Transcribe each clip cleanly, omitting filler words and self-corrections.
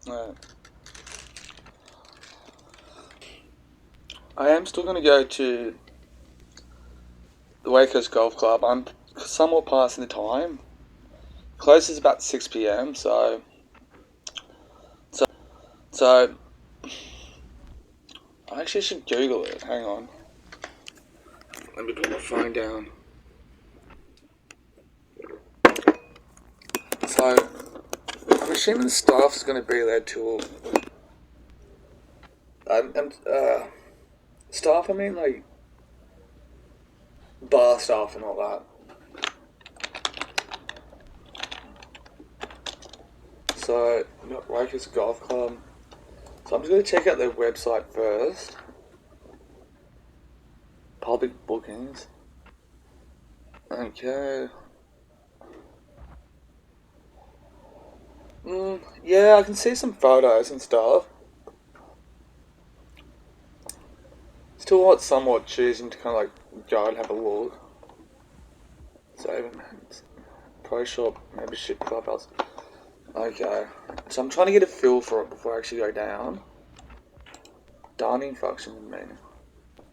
Uh, I am still going to go to the West Coast Golf Club. I'm somewhat passing the time. Closes about 6 p.m. So I actually should Google it. Hang on. Let me put my phone down. So I'm assuming the staff is going to be there till. Staff. I mean like bar staff and all that. So, Lakers Golf Club. So I'm just going to check out their website first. Public bookings. Okay. Yeah, I can see some photos and stuff. Still somewhat choosing to kind of like go and have a look. So, pro shop, membership clubhouse. Okay. So I'm trying to get a feel for it before I actually go down. Dining function menu.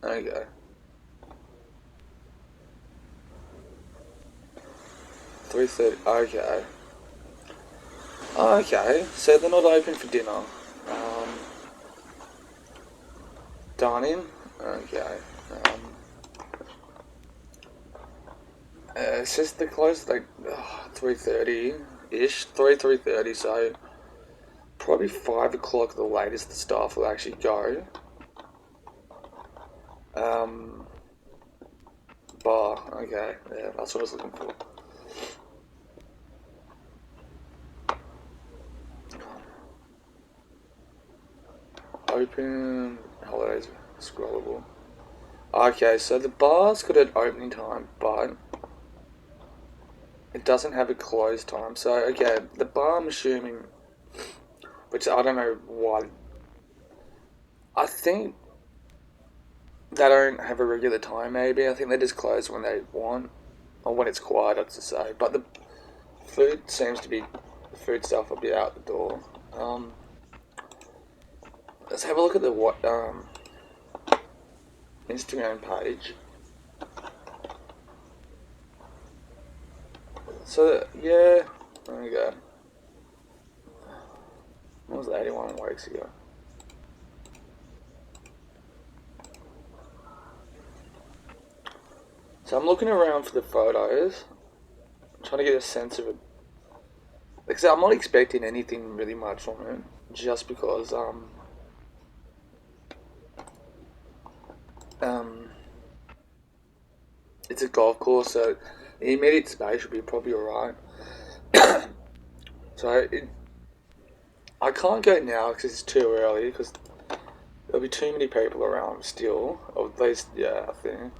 Okay. 3:30. Okay. Okay. So they're not open for dinner. Dining. Okay. It's just the close like 3:30 ish, 3:30. So probably 5 o'clock the latest the staff will actually go. Bar. Okay. Yeah, that's what I was looking for. Open. Holidays. Scrollable. Okay, so the bar's got an opening time, but it doesn't have a close time. So, okay, the bar I'm assuming, which I don't know why. I think they don't have a regular time, maybe. I think they just close when they want, or when it's quiet, I'd say. But the food seems to be, the food stuff will be out the door. Let's have a look at the Instagram page. So, yeah, there we go. What was it, 81 weeks ago? So I'm looking around for the photos, trying to get a sense of it. Because I'm not expecting anything really much from it, just because it's a golf course, so the immediate space should be probably alright. So I can't go now because it's too early, because there'll be too many people around still, or at least, yeah, I think.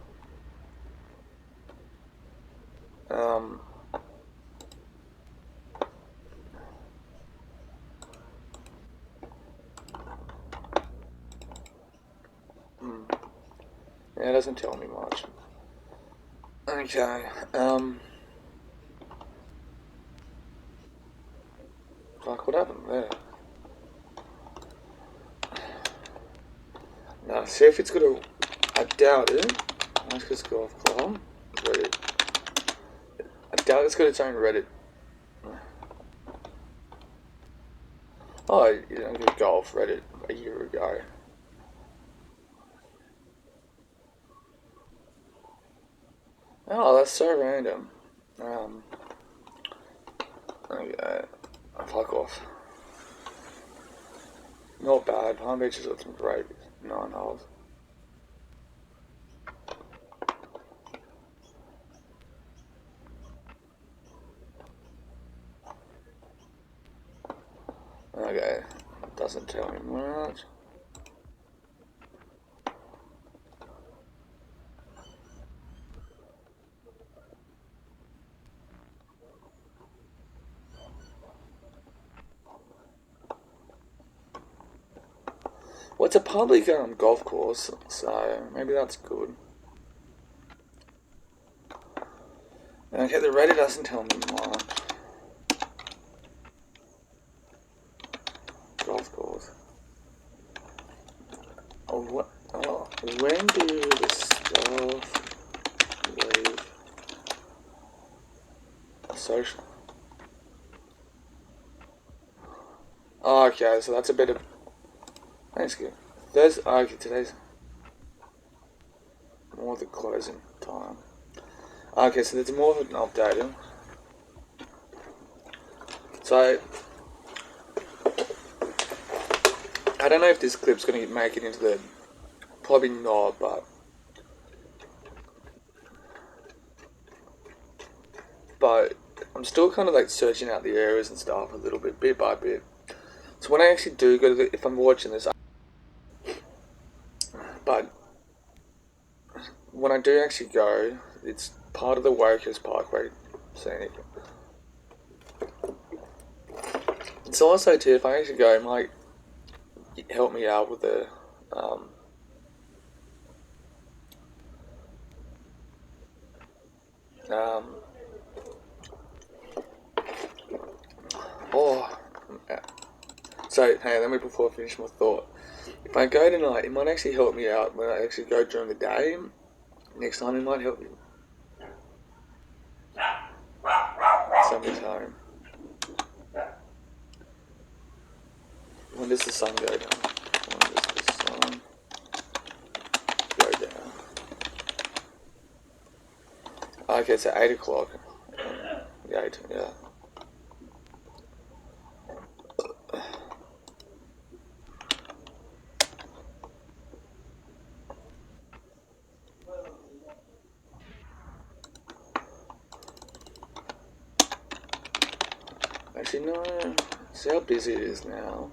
Yeah, it doesn't tell me much. Okay, fuck, what happened there? Now, see if it's got a, I doubt it. Let's just go off Chrome, Reddit. I doubt it's got its own Reddit. Oh, you don't get golf Reddit a year ago. Oh, that's so random. Okay, fuck off. Not bad. Palm Beach has got some great 9 holes. Okay, doesn't tell me much. Well, it's a public golf course, so maybe that's good. Okay, the Reddit doesn't tell me much. social. Oh, okay, so that's a bit of. Thanks, good. Okay, today's more the closing time. Okay, so there's more of an update. So I don't know if this clip's gonna make it into the. Probably not, but I'm still kind of like searching out the areas and stuff a little bit by bit. So when I actually do go to if I'm watching this, but when I do actually go, it's part of the Wokers Parkway scenic. It's also too, if I actually go, it might help me out with the oh, so hey, let me before I finish my thought. If I go tonight, it might actually help me out when I actually go during the day. Next time, it might help me. Somebody's home. When does the sun go down? When does the sun go down? Okay, so 8 o'clock. 8, yeah. Actually, no. See how busy it is now.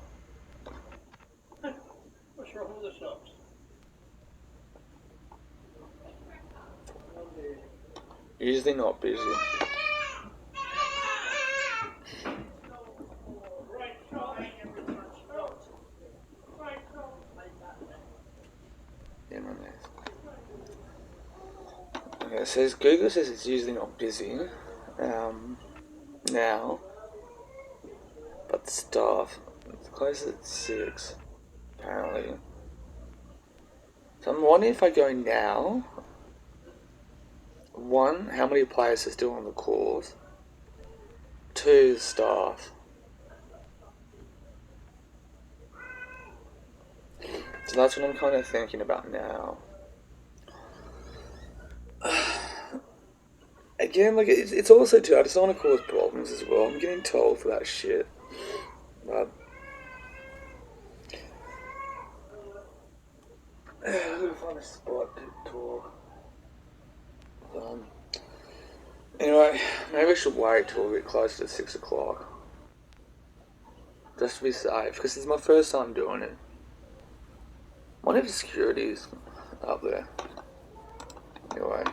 What's wrong with the shops? Usually not busy. Yeah, my nice. Okay, it says Google says it's usually not busy. Now, but the staff it's closes at 6, apparently. So I'm wondering if I go now. 1, how many players are still on the course? 2, the staff. So that's what I'm kind of thinking about now. Again, like, it's also too, I just don't want to cause problems as well. I'm getting told for that shit. But I'm gonna find a spot to talk. Anyway, maybe I should wait till a bit closer to 6 o'clock. Just to be safe, because it's my first time doing it. I wonder if the security's up there. Anyway.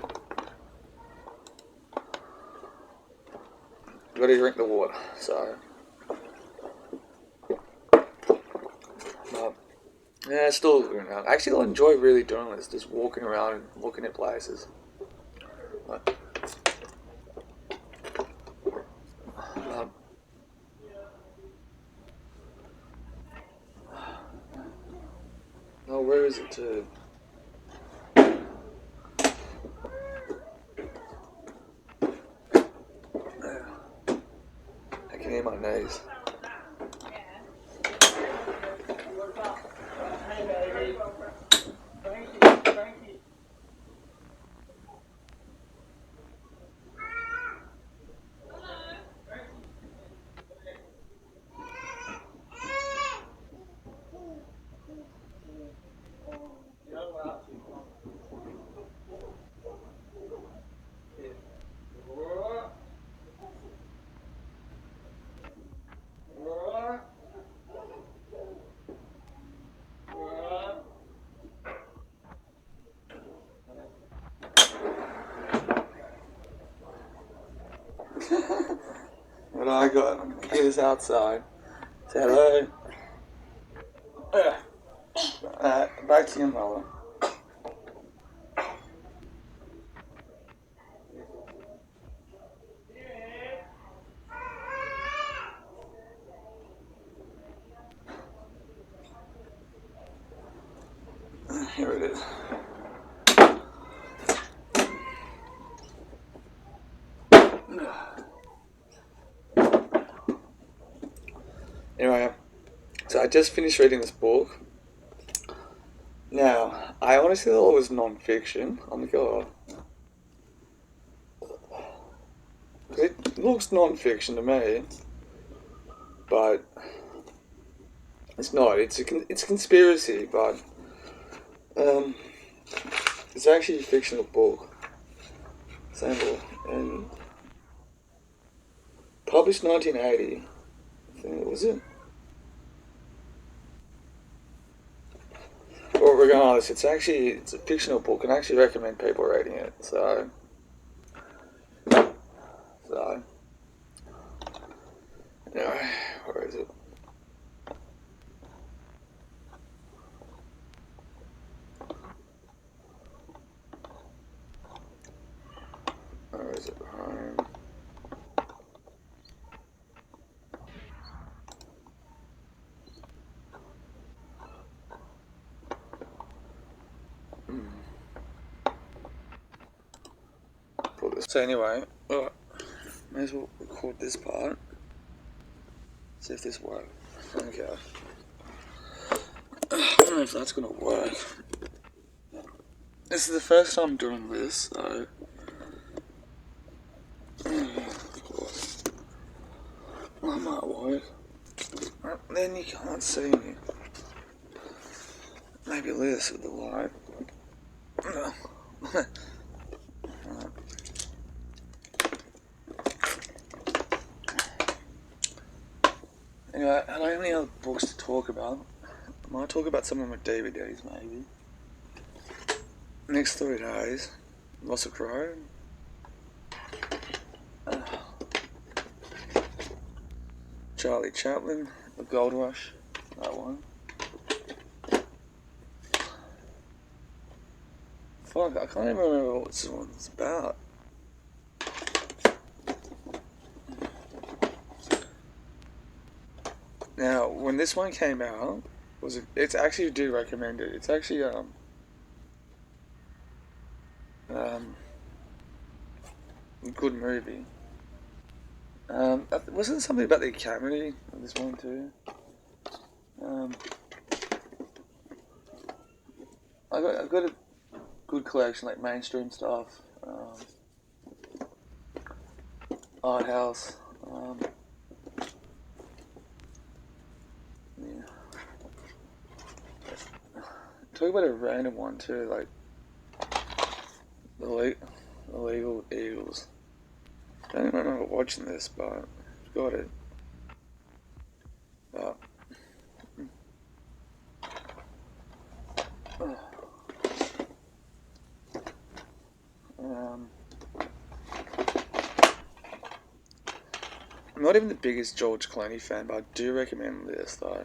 Gotta drink the water, so. Yeah, still looking around. Actually, I enjoy really doing this, just walking around and looking at places. But, oh, where is it to? I can hear my nose. What I got? Computers outside. Say hello. Back to your mother. Here it is. So I just finished reading this book. Now, I honestly thought it was non-fiction. I'm like, oh, it looks non-fiction to me, but it's not. It's a conspiracy, but um, it's actually a fictional book. Same book, and published 1980. I think was it. Well, regardless, it's a fictional book, and I actually recommend people reading it. So anyway, where is it? Where is it? Home. Pull this. So anyway, may as well record this part. See if this works. Okay. I don't know if that's gonna work. This is the first time doing this, so I might work. Then you can't see me. Maybe this with the light. Anyway, I don't have any other books to talk about. I might talk about some of my DVDs, maybe. Next 3 days, Loss of Crow. Charlie Chaplin, The Gold Rush, that one. Fuck, I can't even remember what this one's about. Now, when this one came out, it's actually do recommend it. It's actually a good movie. Wasn't there something about the Academy in this one too? I've got a good collection, like mainstream stuff, art house. Yeah. Talk about a random one too, like the Illegal Eagles. I don't remember watching this, but I've got it. I'm not even the biggest George Clooney fan, but I do recommend this though.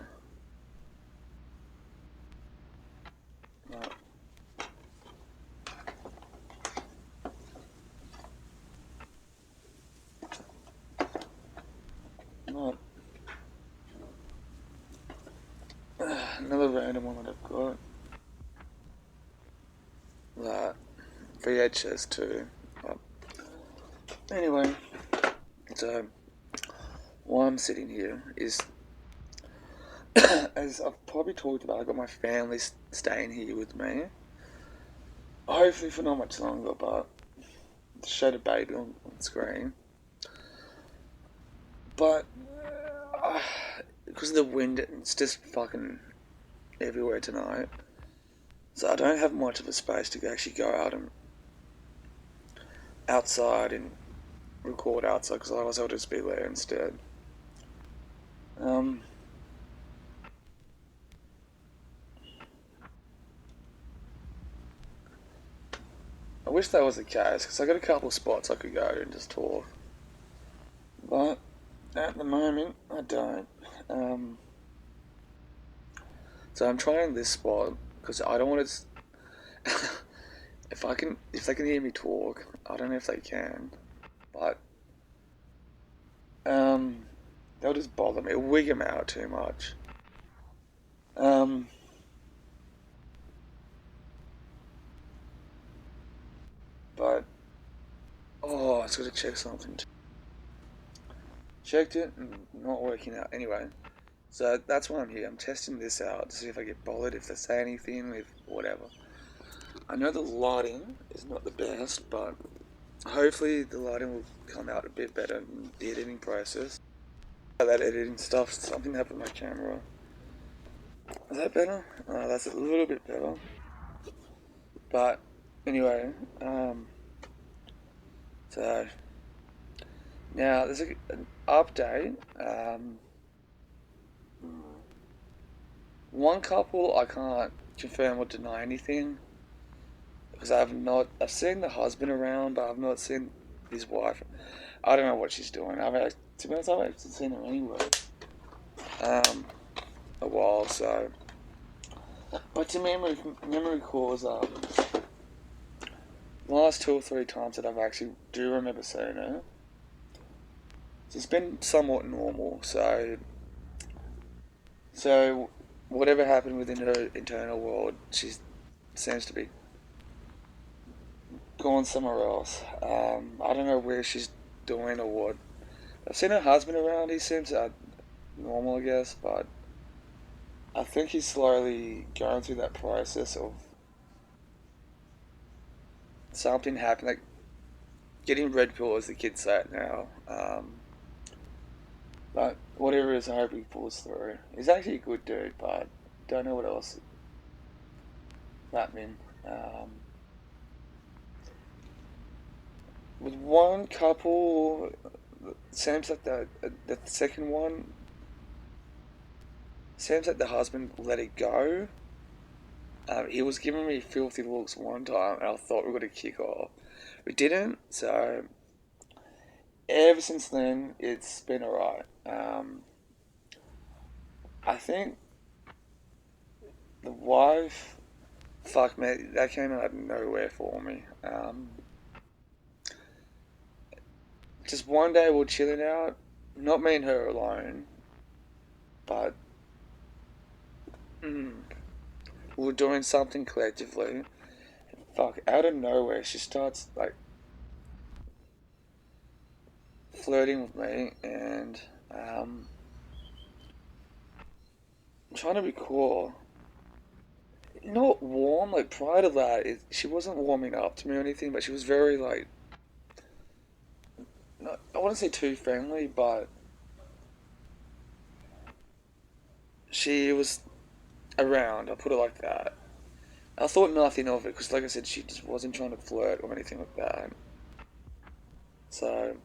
Not another random one that I've got. That VHS too. Anyway, so why I'm sitting here is, as I've probably talked about, I've got my family staying here with me. Hopefully for not much longer, but to show the baby on screen. But because of the wind, it's just fucking everywhere tonight. So I don't have much of a space to actually go out and outside and record outside, because otherwise I'll just be there instead. I wish that was the case, because I got a couple of spots I could go and just talk. But at the moment, I don't. So I'm trying this spot because I don't want to. If they can hear me talk, I don't know if they can, but they'll just bother me, wig them out too much. But oh, I just got to check something. Checked it and not working out. Anyway, So that's why I'm here. I'm testing this out to see if I get bothered, if they say anything, if whatever. I know the lighting is not the best, but hopefully the lighting will come out a bit better in the editing process. That editing stuff, something happened with my camera. Is that better? That's a little bit better. But anyway, so now there's an update. One couple I can't confirm or deny anything because I've seen the husband around, but I've not seen his wife. I don't know what she's doing. To be honest, I've actually seen her anywhere. A while, so. But to memory calls, the last 2 or 3 times that I've actually do remember seeing her, it's been somewhat normal. So whatever happened within her internal world, she seems to be gone somewhere else. I don't know where she's doing or what. I've seen her husband around. He seems normal, I guess, but I think he's slowly going through that process of something happened, like getting red pill, as the kids say it now. But whatever it is, I hope he pulls through. He's actually a good dude, but don't know what else happening. With one couple, seems like the second one, seems like the husband let it go. He was giving me filthy looks one time, and I thought we were going to kick off. We didn't, so ever since then, it's been alright. I think the wife, fuck me, that came out of nowhere for me. Just one day we're chilling out, not me and her alone, but we were doing something collectively. Fuck, out of nowhere, she starts like flirting with me, and trying to be cool. Not warm, like prior to that, she wasn't warming up to me or anything, but she was very like, not, I wouldn't say too friendly, but she was around, I'll put it like that. I thought nothing of it, because like I said, she just wasn't trying to flirt or anything like that. So,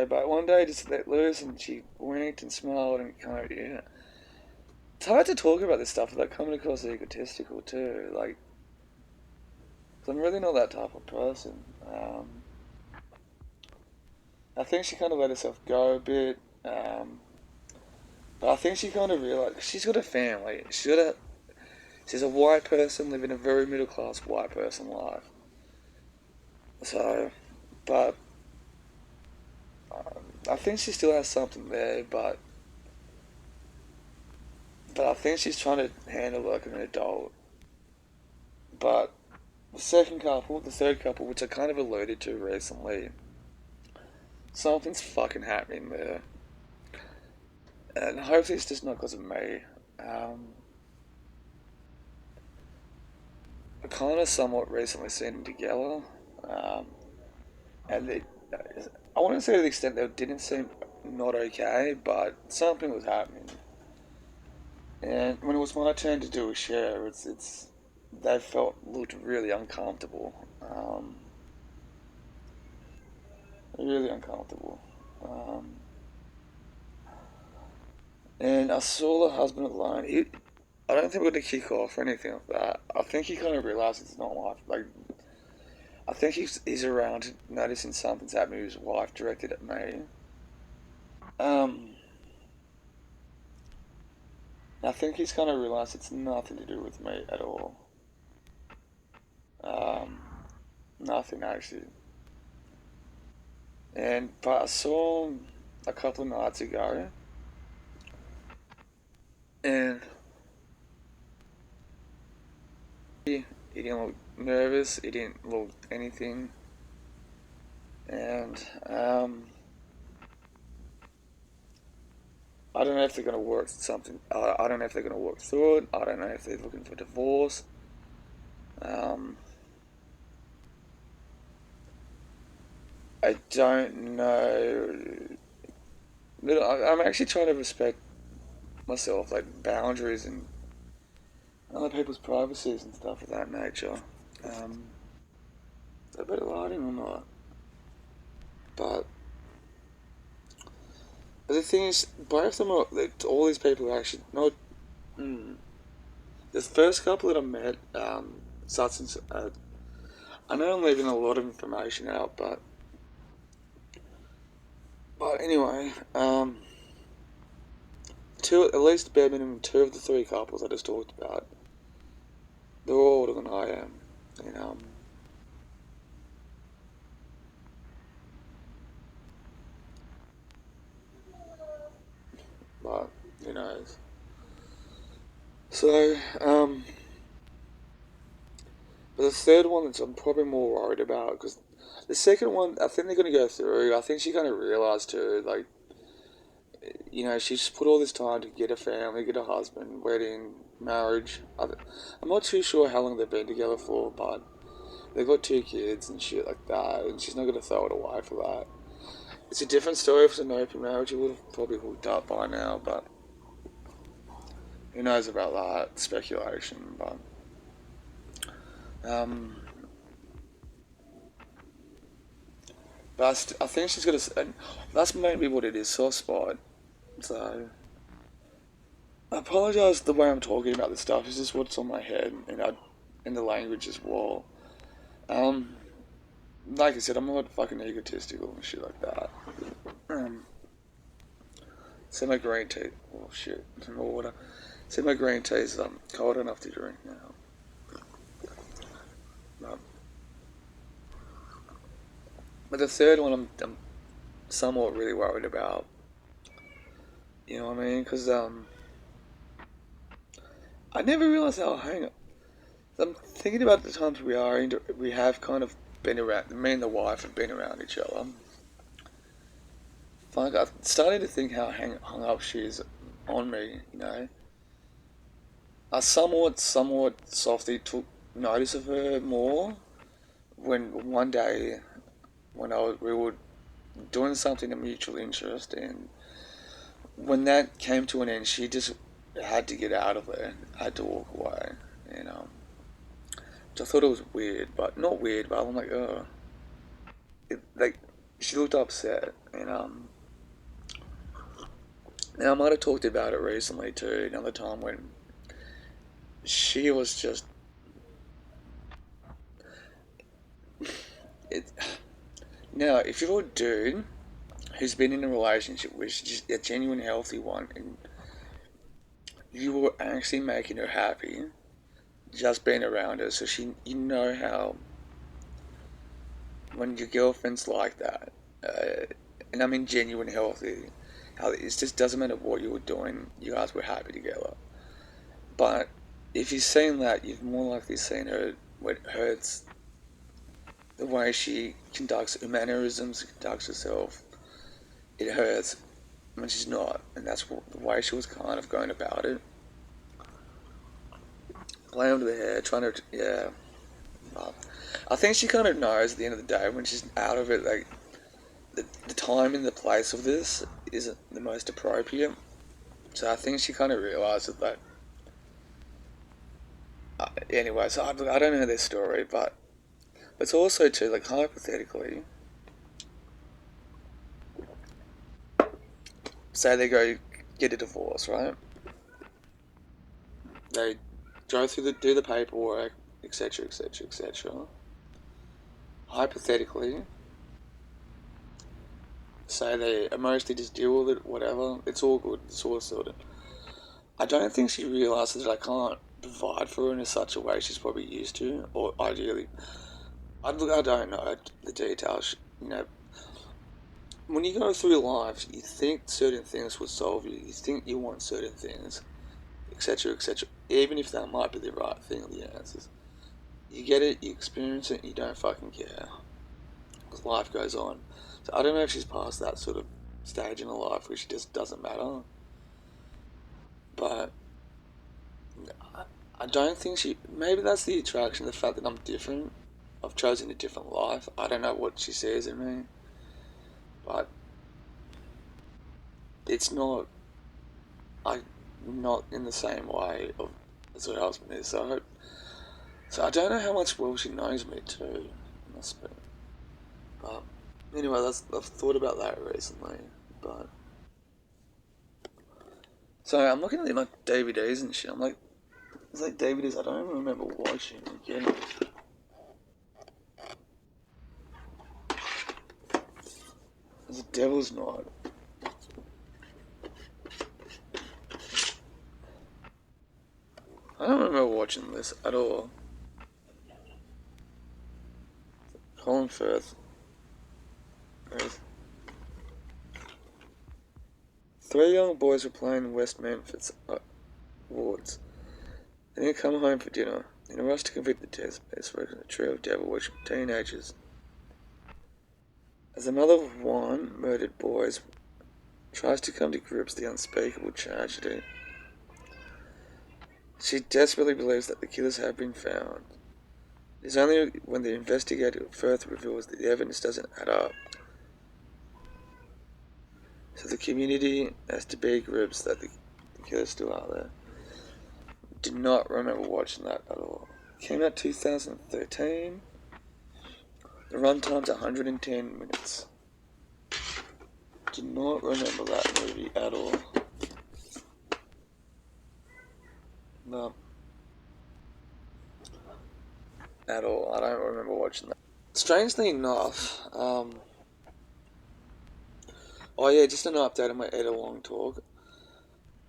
but one day just let loose and she winked and smiled and kind of, yeah. It's hard to talk about this stuff without coming across as egotistical too, like, 'cause I'm really not that type of person. I think she kind of let herself go a bit, but I think she kind of realized, 'cause she's got a family, she's a white person living a very middle class white person life. So, but I think she still has something there, but I think she's trying to handle like an adult. But the third couple, which I kind of alluded to recently, something's fucking happening there, and hopefully it's just not because of me. I kind of somewhat recently seen them together, um, and I wouldn't say to the extent they didn't seem not okay, but something was happening. And when it was my turn to do a share, they looked really uncomfortable, really uncomfortable. Um, and I saw the husband alone. I don't think we're gonna kick off or anything like that. I think he kind of realised it's not like. I think he's around noticing something's happening with his wife directed at me. Um, I think he's kind of realised it's nothing to do with me at all. Um, Nothing actually. But I saw him a couple of nights ago, and he didn't look nervous. He didn't look anything, and I don't know if they're going to work something. I don't know if they're going to work through it. I don't know if they're looking for divorce. Um, I don't know. I'm actually trying to respect myself, like boundaries and other people's privacies and stuff of that nature. Um, a bit of lighting or not, but the thing is, both of them are. All these people are actually not. Mm, the first couple that I met, such and I know I'm leaving a lot of information out, but anyway, two, at least bare minimum, two of the three couples I just talked about, they're all older than I am, and but who knows. So, but the third one that I'm probably more worried about, because the second one, I think they're going to go through. I think she kind of realised too, like, she's put all this time to get a family, get a husband, wedding, marriage. I'm not too sure how long they've been together for, but they've got two kids and shit like that, and she's not going to throw it away for that. It's a different story if it's an open marriage. You would have probably hooked up by now, but who knows about that? Speculation, but um, I think she's got a. And that's maybe what it is, soft spot. So I apologise the way I'm talking about this stuff. It's just what's on my head, and the language as well. Um, like I said, I'm not fucking egotistical and shit like that. Um, so my green tea. Oh shit, some more water. So my green tea is cold enough to drink now. Um, but the third one, I'm somewhat really worried about. You know what I mean? Because I never realised how hang up. I'm thinking about the times we have kind of been around. Me and the wife have been around each other. Fuck, I'm starting to think how hung up she is on me. I somewhat softly took notice of her more when one day we were doing something of mutual interest, and when that came to an end, she just had to get out of there, had to walk away, you know. Which I thought it was weird, but not weird, but I'm like, oh, like she looked upset, and I might have talked about it recently too, another time when she was just it. Now, if you're a dude who's been in a relationship which is just a genuine healthy one, and you were actually making her happy, just being around her, so you know how when your girlfriend's like that, and I mean genuine healthy, how it just doesn't matter what you were doing, you guys were happy together. But if you've seen that, you've more likely seen her when it hurts the way she conducts her mannerisms, conducts herself. It hurts when she's not, and that's the way she was kind of going about it. Playing with her hair, trying to, yeah. But I think she kind of knows at the end of the day when she's out of it, like the time and the place of this isn't the most appropriate. So I think she kind of realises that. Anyway, so I don't know their story, but it's also too like hypothetically, say they go get a divorce, right? They go through do the paperwork, etc., etc., etc. Hypothetically, say they emotionally just deal with it, whatever. It's all good. It's all sorted. I don't think she realises that I can't provide for her in such a way she's probably used to, or ideally. I don't know the details. When you go through life, you think certain things will solve you. You think you want certain things, etc., etc. Even if that might be the right thing or the answers. You get it, you experience it, you don't fucking care. Because life goes on. So I don't know if she's past that sort of stage in her life where she just doesn't matter. but I don't think she. Maybe that's the attraction, the fact that I'm different. I've chosen a different life. I don't know what she sees in me, but it's not. I not in the same way of as her husband is. So I don't know how much well she knows me too. Must be. But anyway, I've thought about that recently. But so I'm looking at like DVDs and shit. I'm like, it's like DVDs I don't even remember watching again. There's a Devil's Night. I don't remember watching this at all. Colin Firth. Three young boys were playing in West Memphis wards. Then they come home for dinner. In a rush to convict the death a trio of devil-worship teenagers. As the mother of one murdered boys tries to come to grips with the unspeakable tragedy, she desperately believes that the killers have been found. It is only when the investigator further reveals that the evidence doesn't add up, so the community has to be grips that the killers still are there. Did not remember watching that at all. Came out 2013. The runtime's 110 minutes. Did not remember that movie at all. No. At all. I don't remember watching that. Strangely enough, oh yeah, just an update on my Ed Along talk.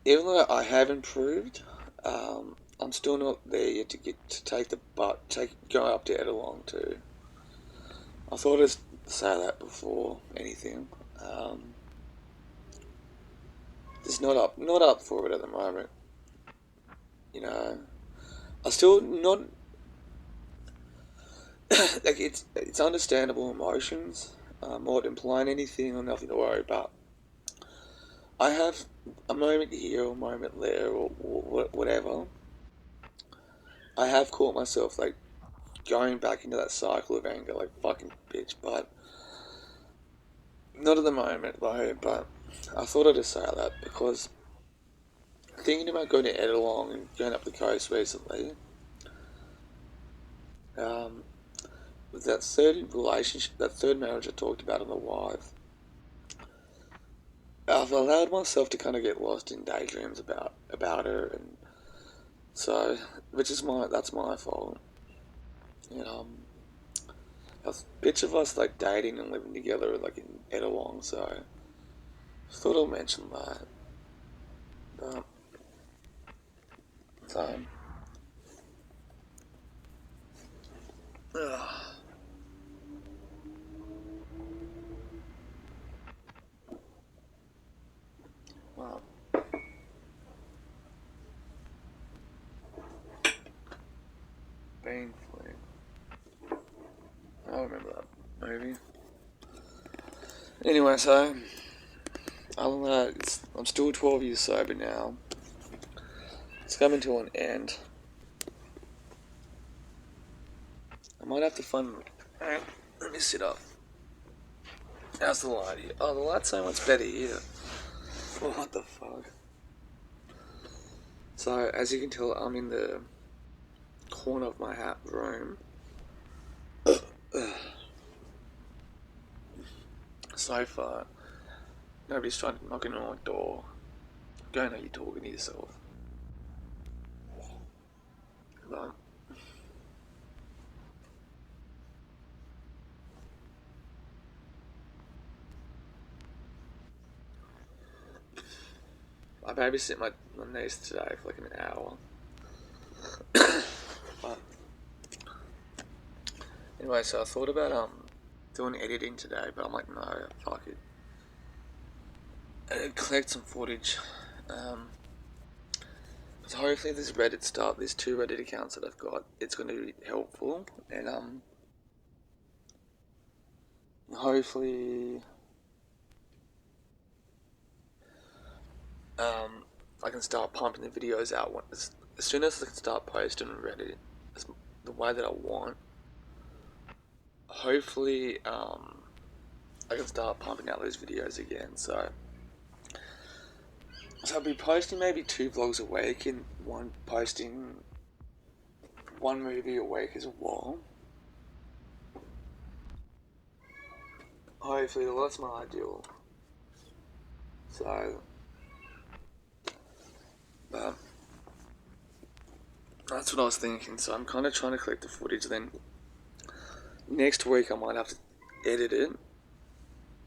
Even though I have improved, I'm still not there yet to get to go up to Ed Along too. I thought I'd say that before anything. Just not up for it at the moment. You know, I still not like it's understandable emotions. I'm not implying anything or nothing to worry about. I have a moment here or a moment there or whatever. I have caught myself like going back into that cycle of anger, like fucking bitch, but not at the moment though. But I thought I'd just say that because thinking about going to Edalong and going up the coast recently, with that third relationship, that third marriage I talked about on the wife, I've allowed myself to kind of get lost in daydreams about her, and so that's my fault. You know, a bitch of us like dating and living together like in Edalong, so I thought I'll mention that. But so, wow, Bean Fleet. I remember that movie. Anyway, so other than that, I'm still 12 years sober now. It's coming to an end. I might have to find. Let me sit up. How's the light here? Oh, the light's so much better here. What the fuck? So, as you can tell, I'm in the corner of my room. So far, nobody's trying to knock on my door. Go know you're talking to yourself. But I babysit my niece today for like an hour. But anyway, so I thought about doing editing today, but I'm like, no, fuck it. And collect some footage. So hopefully this Reddit stuff, these two Reddit accounts that I've got, it's going to be helpful, and hopefully I can start pumping the videos out as soon as I can start posting and ready the way that I want. Hopefully, I can start pumping out those videos again. So I'll be posting maybe 2 vlogs a week and posting 1 movie a week as well. Hopefully, that's my ideal. So, that's what I was thinking. So I'm kind of trying to collect the footage. Then next week I might have to edit it,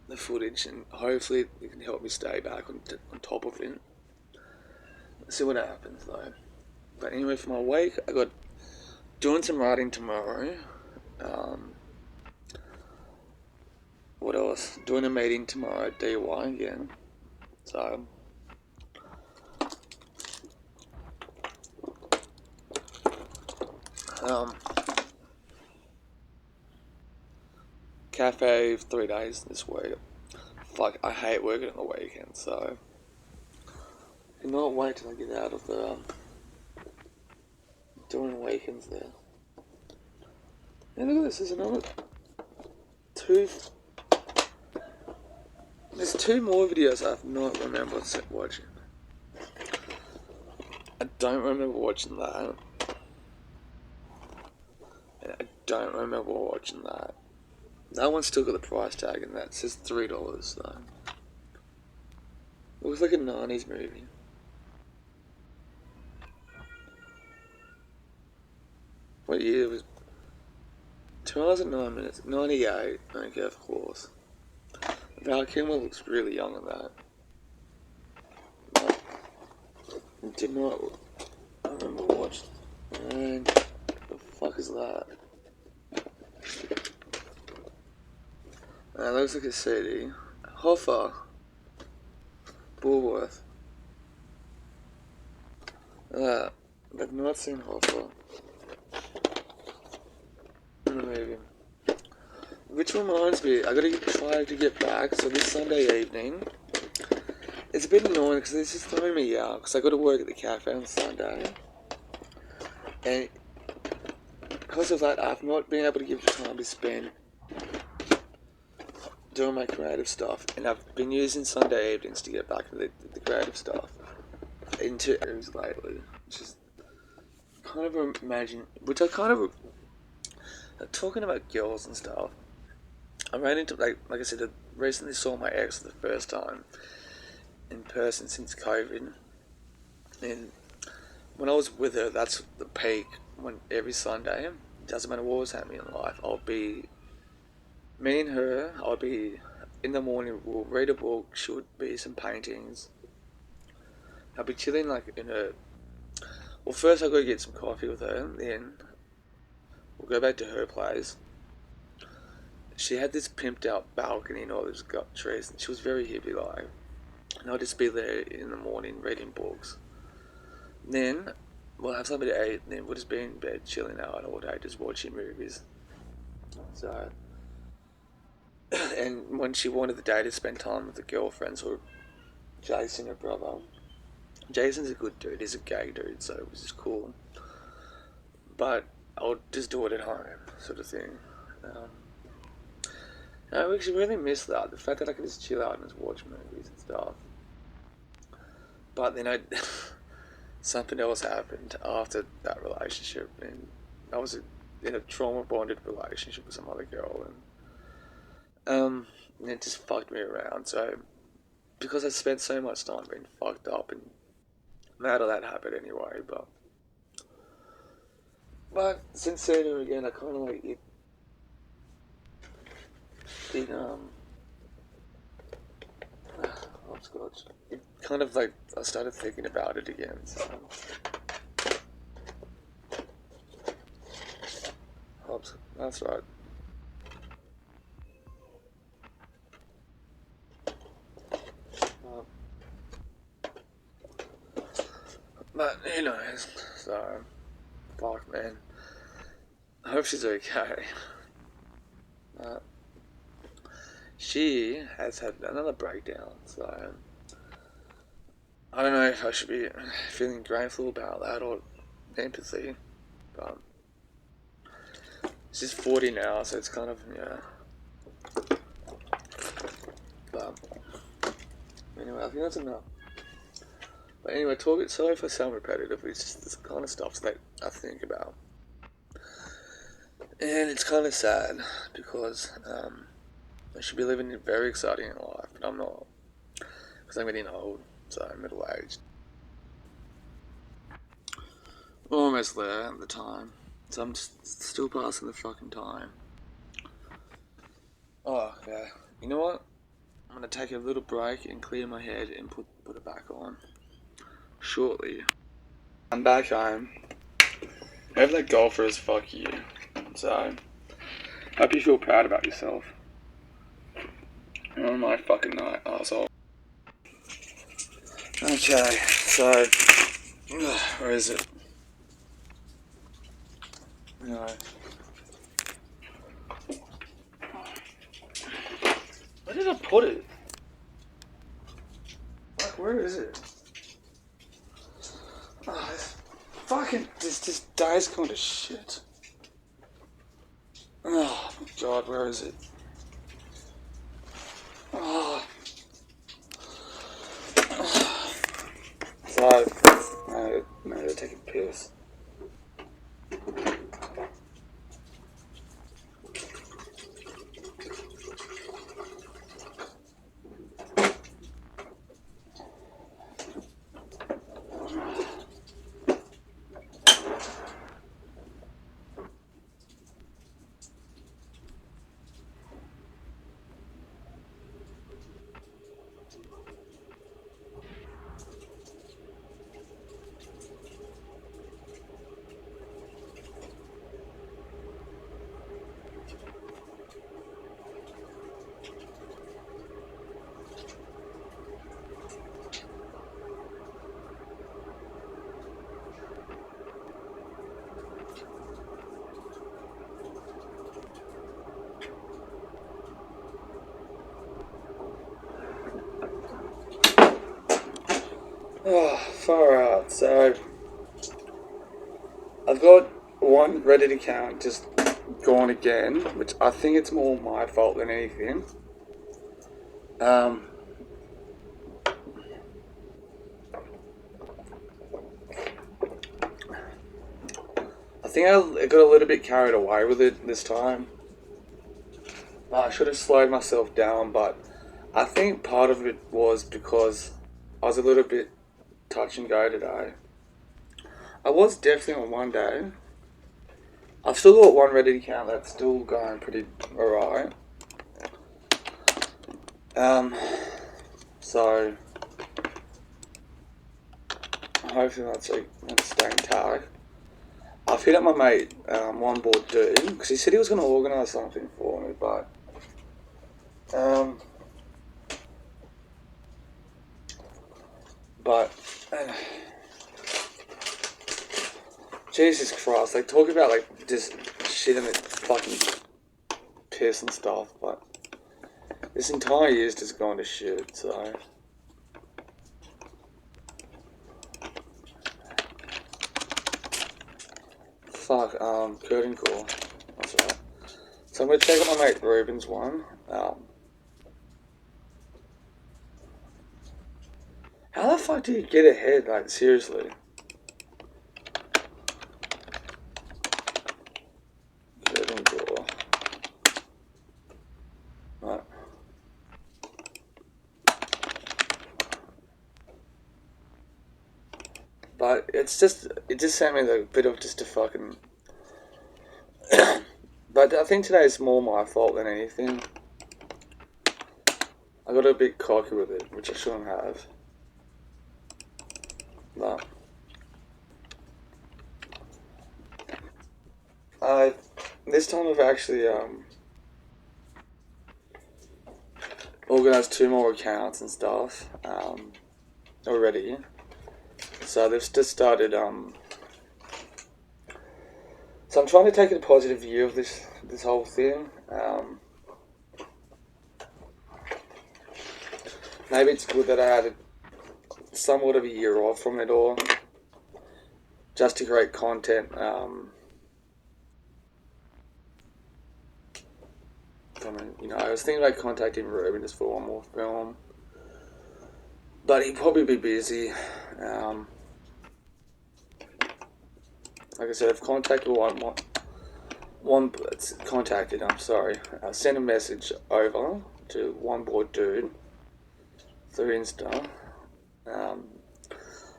the footage, and hopefully it can help me stay back on top of it. Let's see what happens though. But anyway, for my week, I got doing some writing tomorrow. What else? Doing a meeting tomorrow at DY again. So cafe 3 days this week. Fuck, I hate working on the weekend, so I cannot wait till I get out of the doing weekends there. And look at this, there's another 2. There's 2 more videos I've not remembered watching. I don't remember watching that. And I don't remember watching that. That one's still got the price tag and that says $3 though. It looks like a 90s movie. What year was 2 hours and 9 minutes? 98. Okay, of course. Val Kilmer looks really young in that. I did not remember watching. Man, the fuck is that? That looks like a CD. Hoffa. Bullworth. I've not seen Hoffa. Maybe. Which reminds me, I gotta try to get back. So this Sunday evening, it's a bit annoying because it's just throwing me out because I got to work at the cafe on Sunday, and because of that, I've not been able to give the time to spend doing my creative stuff, and I've been using Sunday evenings to get back to the creative stuff into areas lately, which is kind of which I kind of talking about girls and stuff. I ran into, like I said, I recently saw my ex for the first time in person since COVID, and when I was with her, that's the peak. When every Sunday, doesn't matter what was happening in life, me and her, I'll be in the morning. We'll read a book. Should be some paintings. I'll be chilling like in her. Well, first I go get some coffee with her, then we'll go back to her place. She had this pimped out balcony and all these got trees, and she was very hippie like. And I'll just be there in the morning reading books. Then we'll have something to eat, and then we'll just be in bed chilling out all day, just watching movies. So, and when she wanted the day to spend time with the girlfriends or Jason, her brother. Jason's a good dude, he's a gay dude, so it was just cool. But I'll just do it at home, sort of thing. I actually really miss that, the fact that I could just chill out and just watch movies and stuff. But then something else happened after that relationship, and I was in a trauma bonded relationship with some other girl, and it just fucked me around. So because I spent so much time being fucked up, and I'm out of that habit anyway. But since seeing her again, I kind of like it. Hopscotch. It kind of like I started thinking about it again. So. That's right. But who knows? So, fuck, man. I hope she's okay. She has had another breakdown, so I don't know if I should be feeling grateful about that or empathy, but it's just 40 now, so it's kind of, yeah. But anyway, I think that's enough. But anyway, sorry if I sound repetitive, it's just this kind of stuff that I think about. And it's kind of sad because I should be living a very exciting life, but I'm not. Because I'm getting old, so I'm middle-aged. Almost there at the time. So I'm still passing the fucking time. Oh, yeah. You know what? I'm going to take a little break and clear my head and put it back on. Shortly. I'm back home. Whoever that golfer is, fuck you. So, hope you feel proud about yourself. You're on my fucking night, arsehole. Okay, so, where is it? No. Where did I put it? Like, where is it? Oh, this day's gone to shit. Oh, my God, where is it? Oh. So, no, they're taking a piss. Oh, far out. So, I've got one Reddit account just gone again, which I think it's more my fault than anything. I think I got a little bit carried away with it this time. I should have slowed myself down, but I think part of it was because I was a little bit touch and go today. I was definitely on one day. I've still got one Reddit account that's still going pretty alright. So hopefully that's staying intact. I've hit up my mate, One Board Dude, because he said he was going to organise something for me, but Jesus Christ, they talk about like just shit and fucking piss and stuff, but this entire year's just gone to shit, so. Fuck, curtain call. That's right. So I'm gonna check out my mate Ruben's one. How the fuck do you get ahead, like, seriously? Curtain call. Right. But it just sent me a bit of just a fucking... But I think today is more my fault than anything. I got a bit cocky with it, which I shouldn't have. But this time I've actually organised 2 more accounts and stuff already. So they've just started. So I'm trying to take a positive view of this whole thing. Maybe it's good that I had somewhat of a year off from it all, just to create content. I was thinking about contacting Ruben just for one more film, but he'd probably be busy. Like I said, I've contacted sent a message over to One Board Dude through Insta.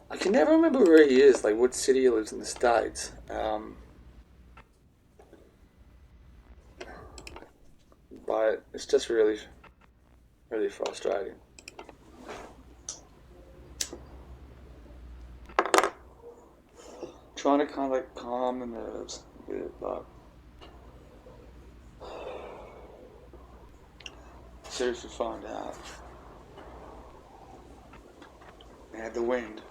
I can never remember where he is, like what city he lives in the States. But it's just really, really frustrating. Trying to kind of like calm the nerves a bit, but see if we find out. Yeah, the wind.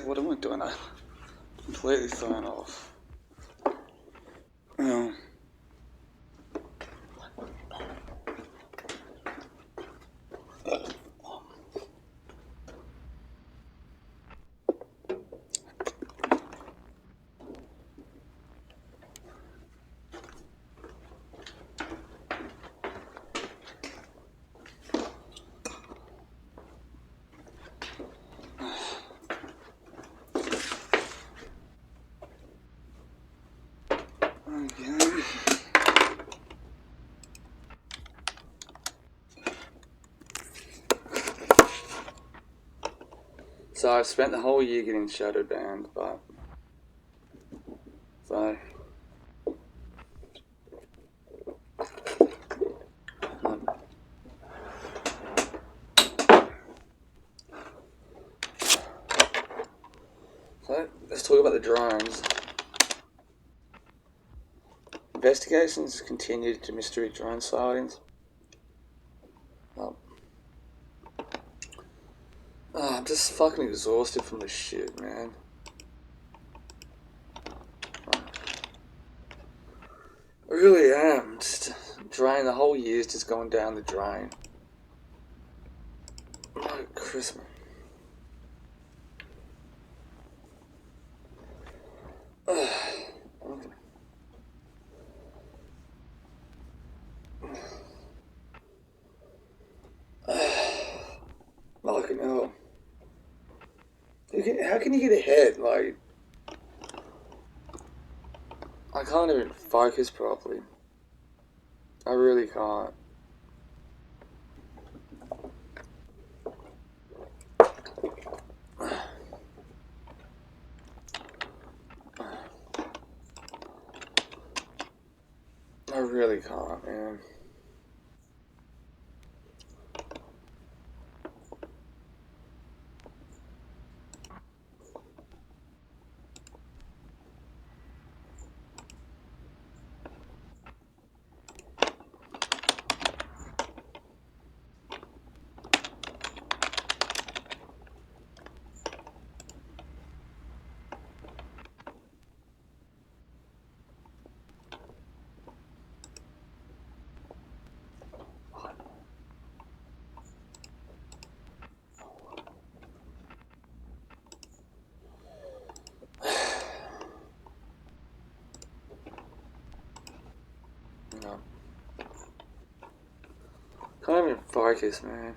What am I doing? I completely thrown off. So I've spent the whole year getting shadow banned, but so let's talk about the drones. Investigations continued to mystery drone sightings. I'm just fucking exhausted from this shit, man. I really am. Just drain. The whole year's just going down the drain. Like Christmas. Fucking hell. how can you get ahead? Like, I can't even focus properly. I really can't. I really can't, man. No. Can't even focus, man.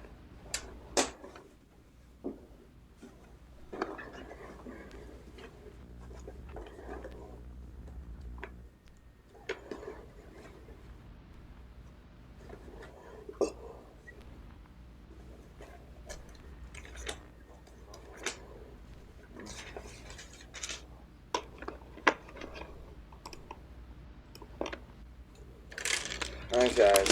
Okay,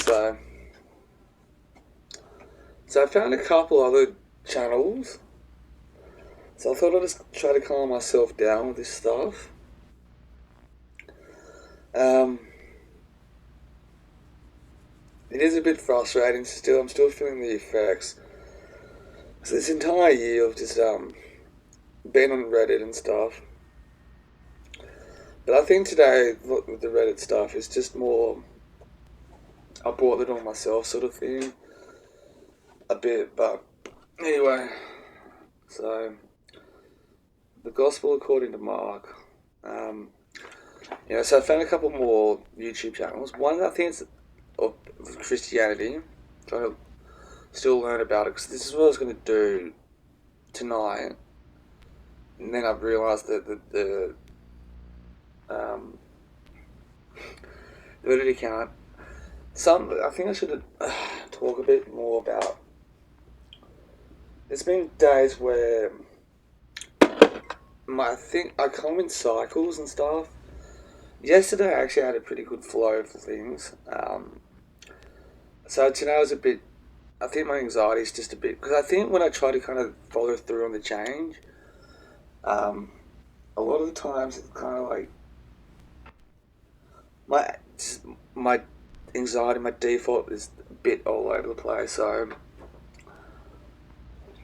so I found a couple other channels. So I thought I'd just try to calm myself down with this stuff. It is a bit frustrating still. I'm still feeling the effects. So this entire year of just been on Reddit and stuff. But I think today with the Reddit stuff is just more I brought it on myself sort of thing. A bit, but anyway. So the Gospel according to Mark. So I found a couple more YouTube channels. One I think is of Christianity. Trying to still learn about it because this is what I was going to do tonight. And then I've realised that the Reddit account. I think I should talk a bit more about. There's been days where I think I come in cycles and stuff. Yesterday I actually had a pretty good flow for things. So today was a bit. I think my anxiety is just a bit because I think when I try to kind of follow through on the change, a lot of the times it's kind of like my anxiety, my default is a bit all over the place. So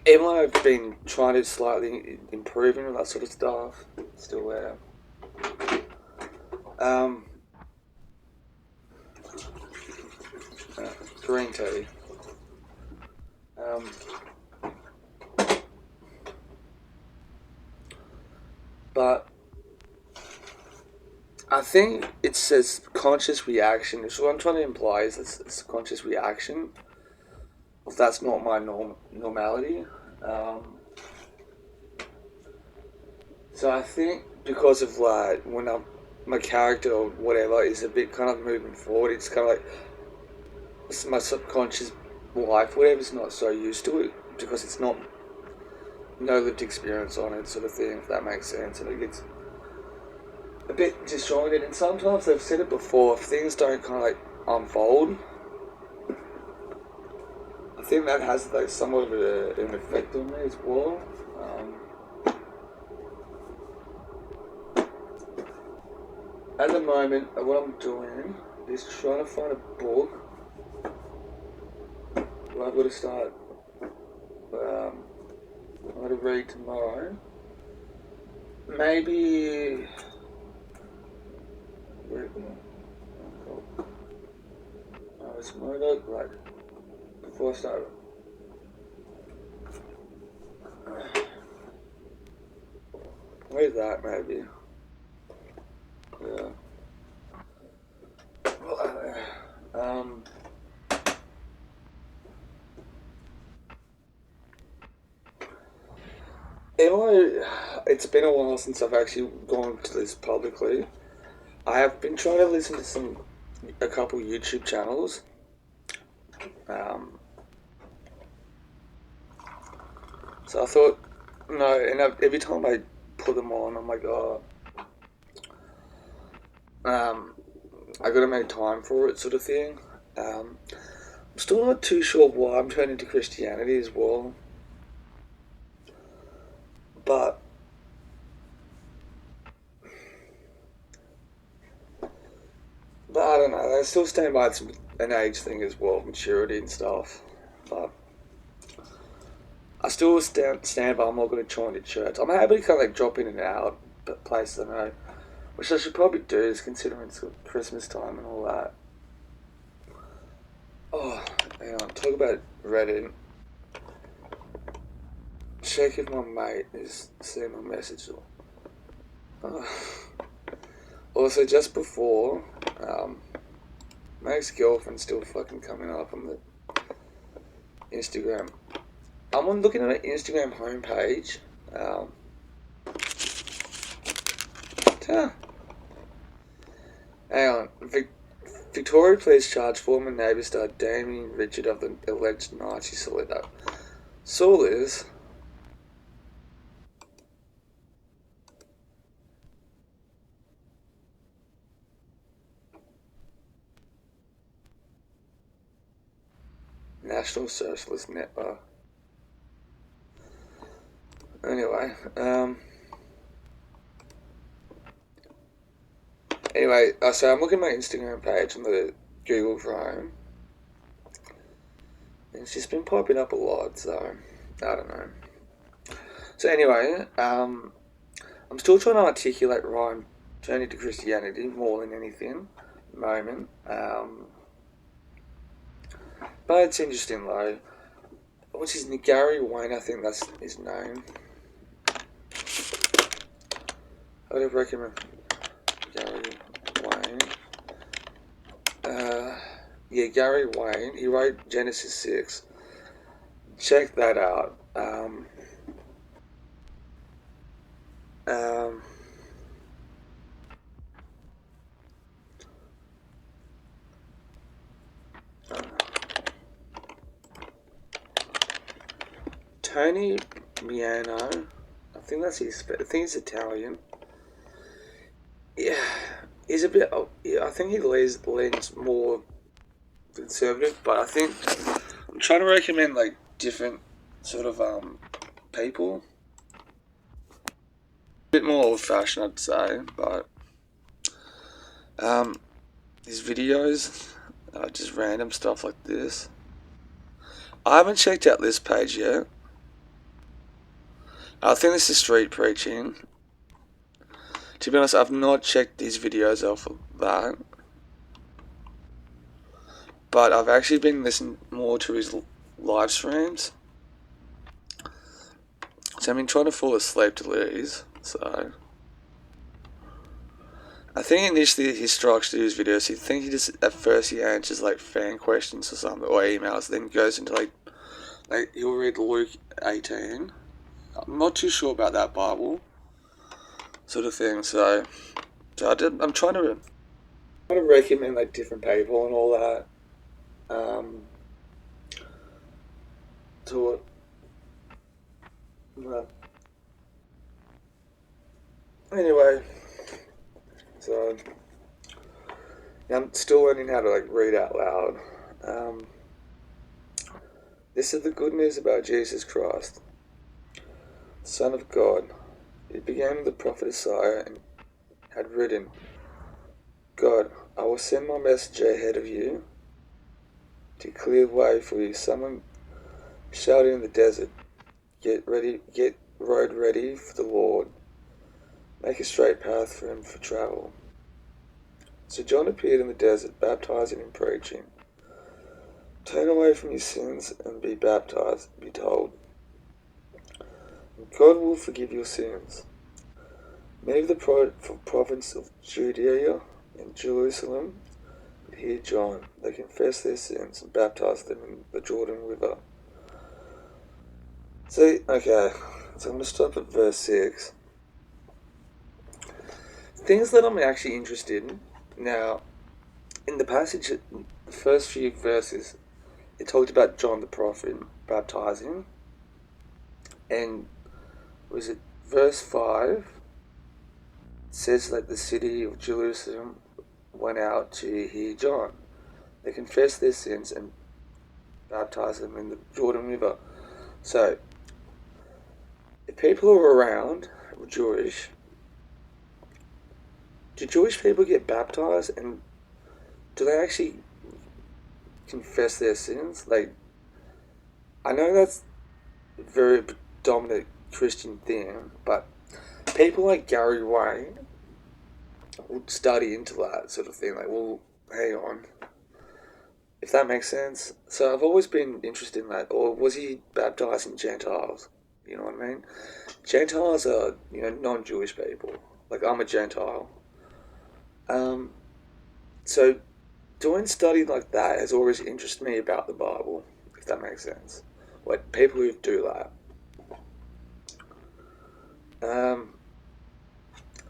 even though I've been trying to slightly improve and all that sort of stuff, still there. Green tea. But I think it says conscious reaction. So what I'm trying to imply is it's a conscious reaction. If that's not my normality. So I think because of like when my character or whatever is a bit kind of moving forward, it's kind of like my subconscious life, whatever's not so used to it because it's not no lived experience on it, sort of thing. If that makes sense, and it gets a bit disjointed. And sometimes I've said it before, if things don't kind of like unfold, I think that has like somewhat of an effect on me as well. At the moment, what I'm doing is trying to find a book that I've got to start. I'm going to read tomorrow. Maybe. It's more like before I start. Where's that, maybe? Yeah. it's been a while since I've actually gone to this publicly. I have been trying to listen to a couple YouTube channels. Um, so I thought, no, and every time I put them on, I'm like, oh, I gotta make time for it, sort of thing. I'm still not too sure why I'm turning to Christianity as well, but I don't know. I still stand by it's an age thing as well, maturity and stuff. But I still stand by I'm not going to join the church. I'm happy to kind of like drop in and out, but place I know, which I should probably do, is considering it's Christmas time and all that. Oh, hang on. Talk about Reddit. Check if my mate is seeing my message. Oh. Also, just before, my ex-girlfriend's still fucking coming up on the Instagram. I'm looking at an Instagram homepage. Hang on. Victoria Police charge former neighbour star Damien Richard of the alleged Nazi salute. Saul is... National Socialist Network. Anyway, so I'm looking at my Instagram page on the Google Chrome, and it's just been popping up a lot, so I don't know. So anyway, I'm still trying to articulate why I'm turning to Christianity more than anything at the moment. But it's interesting though. What's his name? Gary Wayne, I think that's his name. I would recommend Gary Wayne. Yeah, Gary Wayne. He wrote Genesis 6. Check that out. Tony Miano. I think that's his. I think he's Italian. Yeah, he's a bit. Yeah, I think he leans more conservative, but I think I'm trying to recommend like different sort of people. A bit more old-fashioned, I'd say, but his videos, just random stuff like this. I haven't checked out this page yet. I think this is street preaching. To be honest, I've not checked these videos out for that. But I've actually been listening more to his live streams. So I've been trying to fall asleep to these. So I think initially his structure to his videos, he think he just at first he answers like fan questions or something or emails, then goes into like he'll read Luke 18. I'm not too sure about that Bible sort of thing. So I'm trying to recommend like different people and all that. To it. But anyway, so yeah, I'm still learning how to like read out loud. This is the good news about Jesus Christ, Son of God. It began with the prophet Isaiah and had written, God, I will send my messenger ahead of you to clear way for you. Someone shouted in the desert, get road ready for the Lord. Make a straight path for him for travel. So John appeared in the desert, baptizing and preaching. Turn away from your sins and be baptized, be told. God will forgive your sins. Many of the province of Judea and Jerusalem would hear John. They confessed their sins and baptized them in the Jordan River. See, okay, So I'm going to stop at verse 6. Things that I'm actually interested in. Now, in the passage, the first few verses, it talked about John the prophet baptizing. And was it verse 5? Says that the city of Jerusalem went out to hear John. They confessed their sins and baptized them in the Jordan River. So, if people who are around were Jewish, do Jewish people get baptized, and do they actually confess their sins? Like, I know that's a very predominant Christian thing, but people like Gary Wayne would study into that sort of thing. Like, well, hang on, if that makes sense. So I've always been interested in that. Or was he baptizing Gentiles? You know what I mean? Gentiles are, non-Jewish people. Like, I'm a Gentile. So doing study like that has always interested me about the Bible, if that makes sense. Like, people who do that.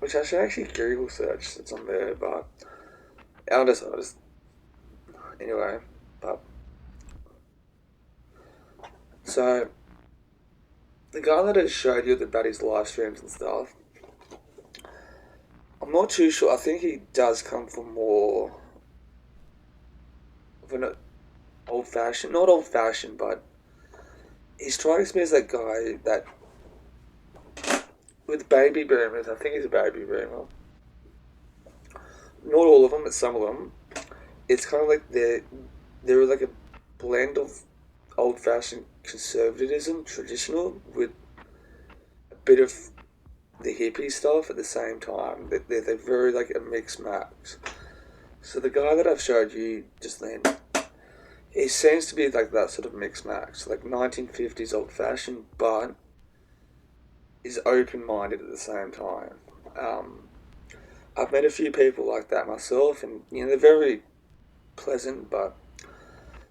Which I should actually Google search it's on there, but I'll just anyway, but so the guy that I showed you about his live streams and stuff, I'm not too sure. I think he does come from more of an old-fashioned, not old-fashioned, but he strikes me as that guy that with baby boomers. I think he's a baby boomer. Not all of them, but some of them. It's kind of like they're like a blend of old-fashioned conservatism, traditional, with a bit of the hippie stuff at the same time. They're very like a mixed match. So the guy that I've showed you just then, he seems to be like that sort of mixed match, like 1950s old-fashioned, but is open-minded at the same time. I've met a few people like that myself, and they're very pleasant, but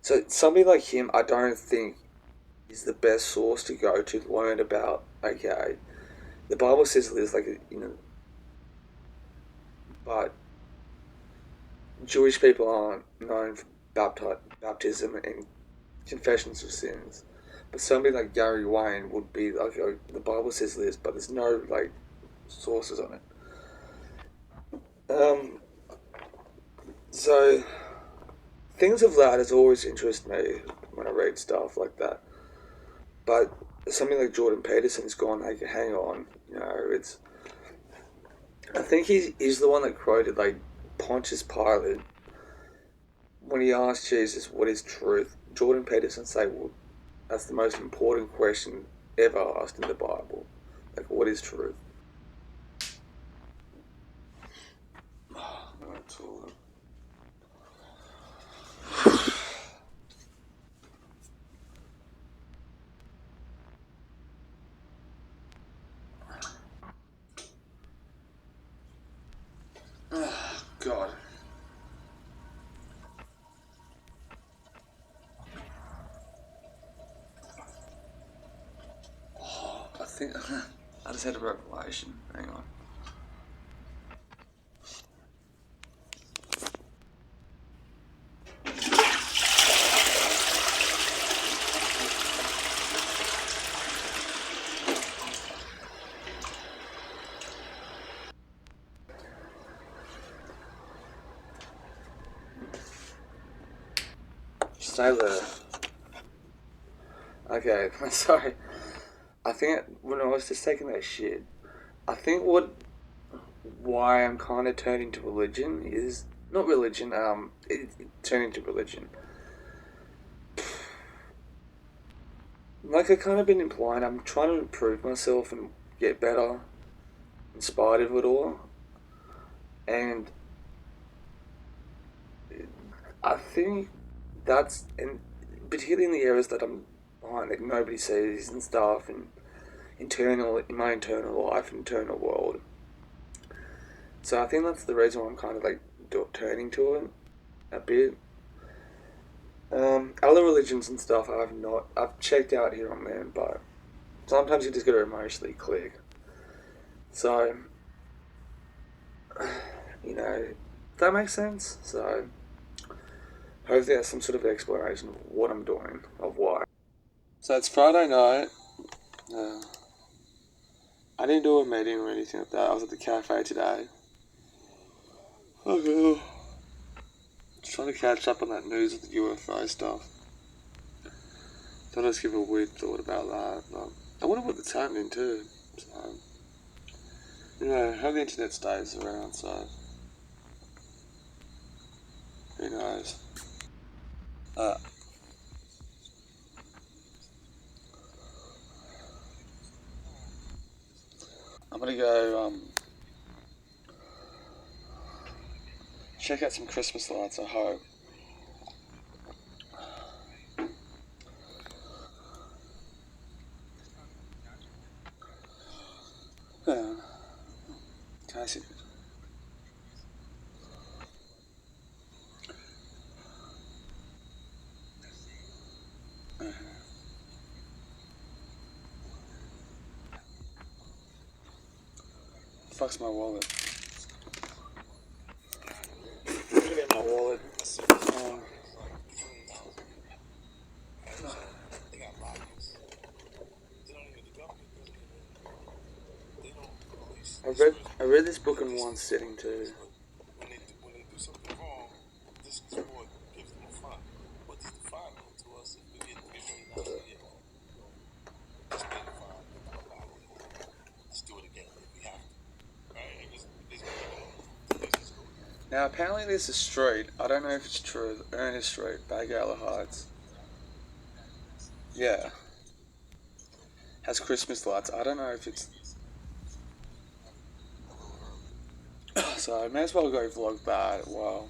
so somebody like him, I don't think is the best source to go to learn about. Okay, the Bible says there's like but Jewish people aren't known for baptism and confessions of sins. But somebody like Gary Wayne would be like, oh, the Bible says this, but there's no like sources on it. So things of that has always interested me when I read stuff like that. But something like Jordan Peterson's gone, like, hang on, it's. I think he's the one that quoted like Pontius Pilate when he asked Jesus, "What is truth?" Jordan Peterson say, "Well, that's the most important question ever asked in the Bible. Like, what is truth?" That's all. Oh, God. Oh, I think I just had a revelation. Hang on. Stay there. Okay, sorry. I think when I was just taking that shit, I think why I'm kind of turning to religion is not religion. Turning to religion. Like I kind of been implying, I'm trying to improve myself and get better, in spite of it all. And I think that's, and particularly in the areas that I'm on, like nobody sees and stuff, and in my internal life, internal world. So I think that's the reason why I'm kind of like turning to it a bit. Other religions and stuff I've checked out here and there, but Sometimes you just got to emotionally click. So, that makes sense. So, hopefully that's some sort of explanation of what I'm doing, of why. So it's Friday night. I didn't do a meeting or anything like that. I was at the cafe today. Okay. Just trying to catch up on that news of the UFO stuff. Thought I'd just give a weird thought about that. I wonder what that's happening too. So, how the internet stays around, so who knows. I'm gonna go check out some Christmas lights, I hope. Yeah. Darcy. Fuck's my wallet. I'm gonna get my wallet. I read this book in one sitting too. Now apparently there's a street, I don't know if it's true, Ernest Street, Bagala Heights. Yeah. Has Christmas lights. I don't know if it's... So I may as well go vlog that while...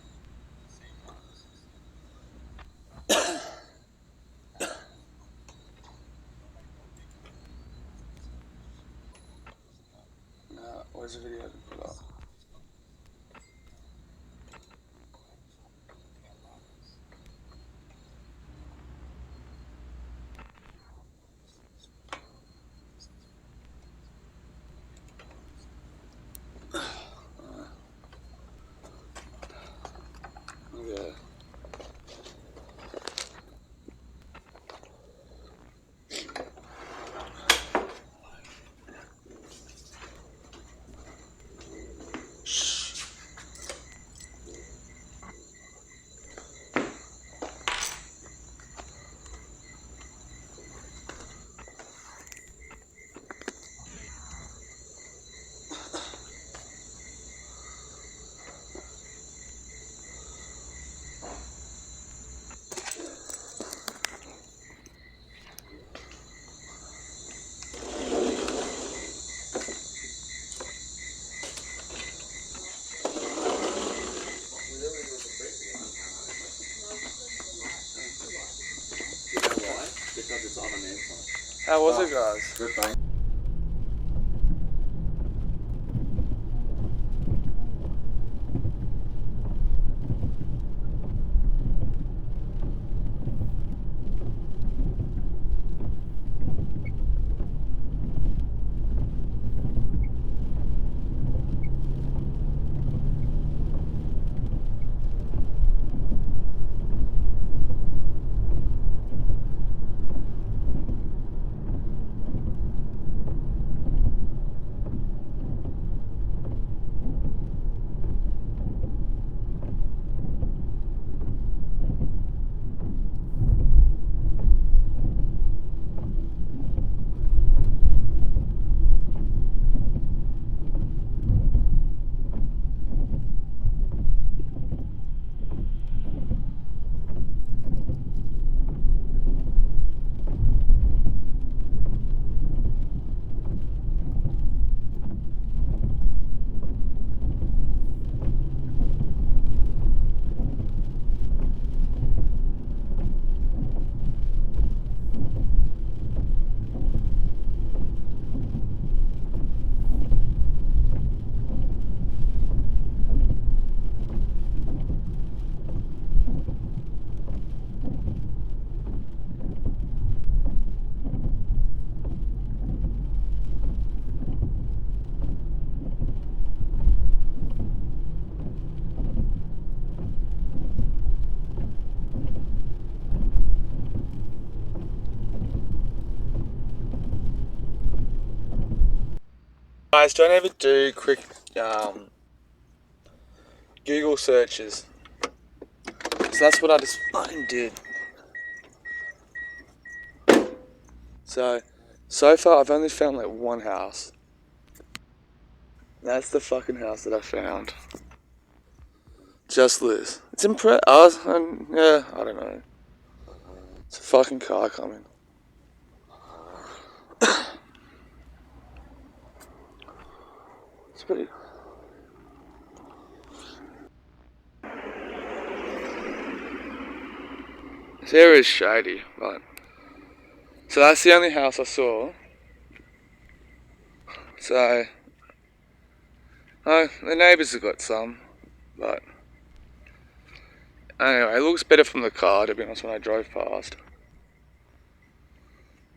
Where's the video to put up? Okay. How was it, guys? Good, thanks. Guys, don't ever do quick Google searches. So that's what I just fucking did. So far I've only found like one house. That's the fucking house that I found. Just this. It's impressive. Yeah, I don't know. It's a fucking car coming. It's pretty. This area is shady, but. So that's the only house I saw. So. Oh, the neighbours have got some, but. Anyway, it looks better from the car, to be honest, when I drove past.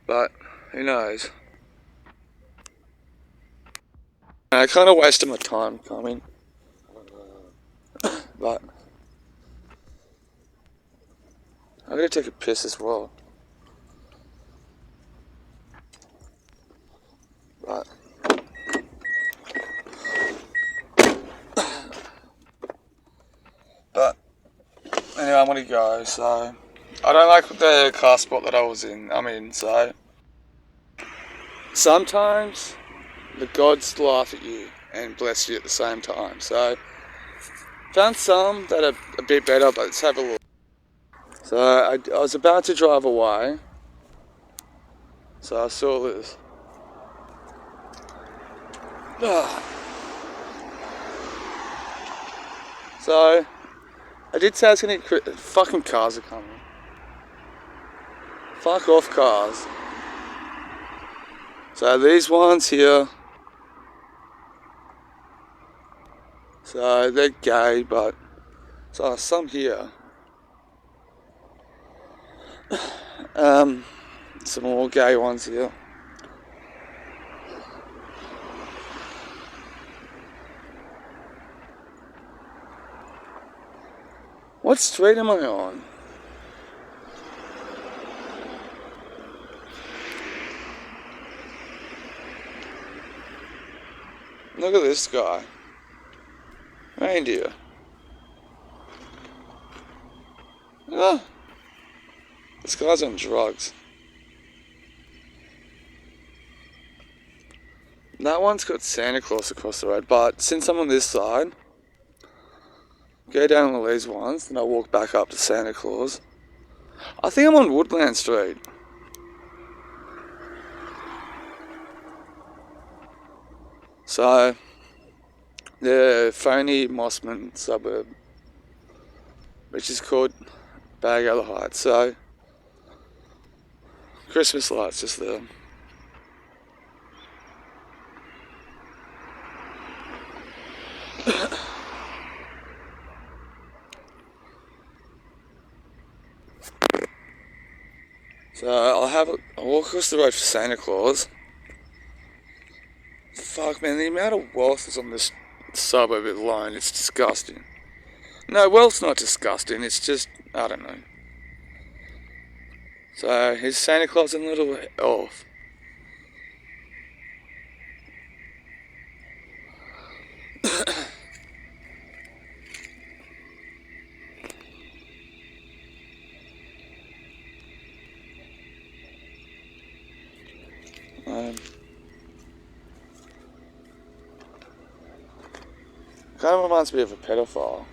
But, who knows? I kind of wasted my time coming. But. I'm gonna take a piss as well. But. But. Anyway, I'm gonna go, so. I don't like the car spot that I'm in, so. Sometimes the gods laugh at you and bless you at the same time. So, found some that are a bit better, but let's have a look. So, I was about to drive away, so I saw this. So, I did say I was gonna get fucking cars are coming. Fuck off, cars. So, these ones here. So, they're gay, but. So, some here. Some more gay ones here. What street am I on? Look at this guy. Reindeer. Ah, this guy's on drugs. That one's got Santa Claus across the road, but since I'm on this side, go down all these ones, then I'll walk back up to Santa Claus. I think I'm on Woodland Street. So, the phony Mossman suburb, which is called Bagella Heights. So, Christmas lights just there. So I'll walk across the road for Santa Claus. Fuck man, the amount of wealth is on this suburb alone, it's disgusting. No, wealth's not disgusting, it's just, I don't know. So here's Santa Claus and little elf. Kind of reminds me of a pedophile.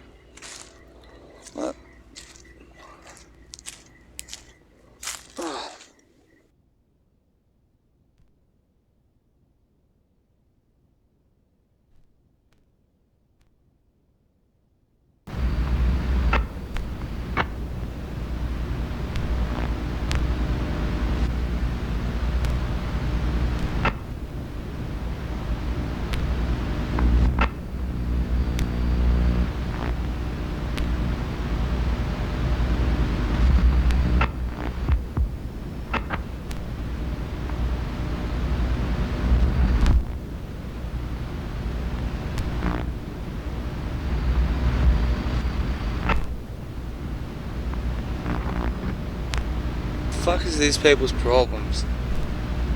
Fuck is these people's problems?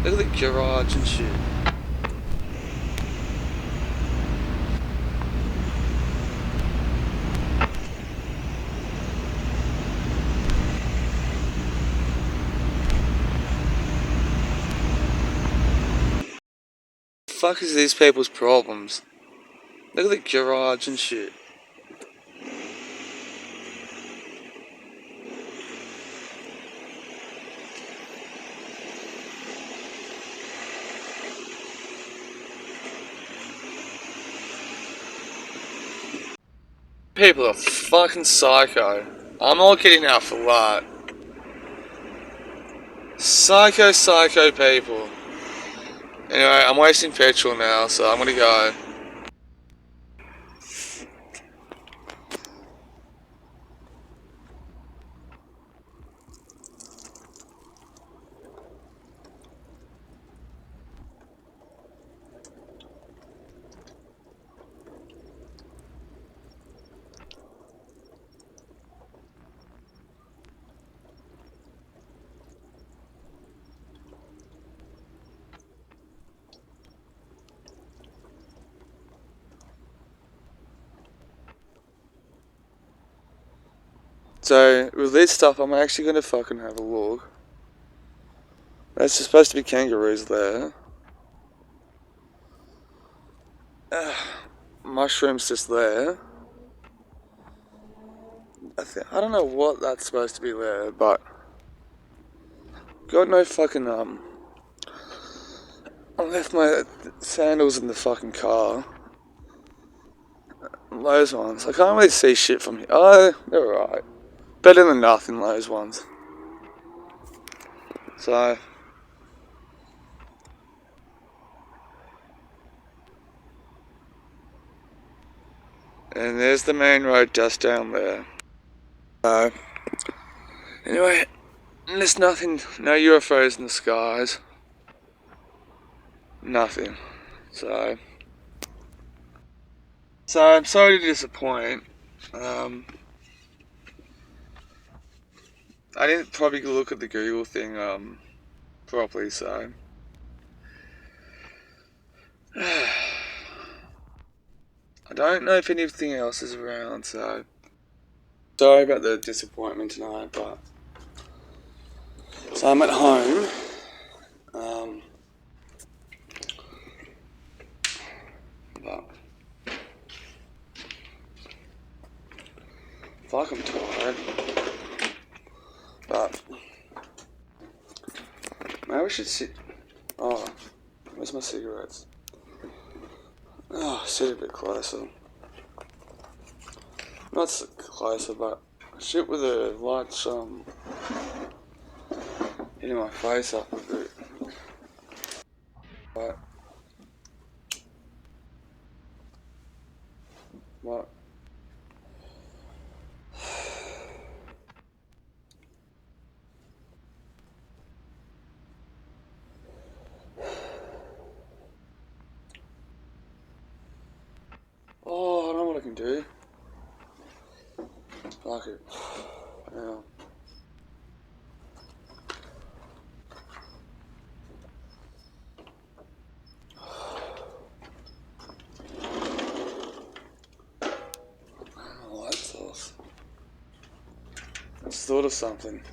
Look at the garage and shit. fuck is these people's problems? Look at the garage and shit. People are fucking psycho. I'm not kidding out for what. Psycho people. Anyway, I'm wasting petrol now, so I'm gonna go. So, with this stuff, I'm actually gonna fucking have a look. There's supposed to be kangaroos there. Mushrooms just there. I don't know what that's supposed to be there, but got no fucking I left my sandals in the fucking car. Those ones. I can't really see shit from here. Oh, they're alright. Better than nothing, those ones. So, and there's the main road just down there. So, anyway, there's nothing, no UFOs in the skies. Nothing. So I'm sorry to disappoint. I didn't probably look at the Google thing properly, so I don't know if anything else is around, so sorry about the disappointment tonight, but so I'm at home. But fuck, I'm tired. But maybe we should sit. Oh, where's my cigarettes? Oh, sit a bit closer. Not so closer, but shit with the lights hitting my face up a bit. But what? Oh, I know what I can do. Fuck it. Yeah. Light source. I just thought of something.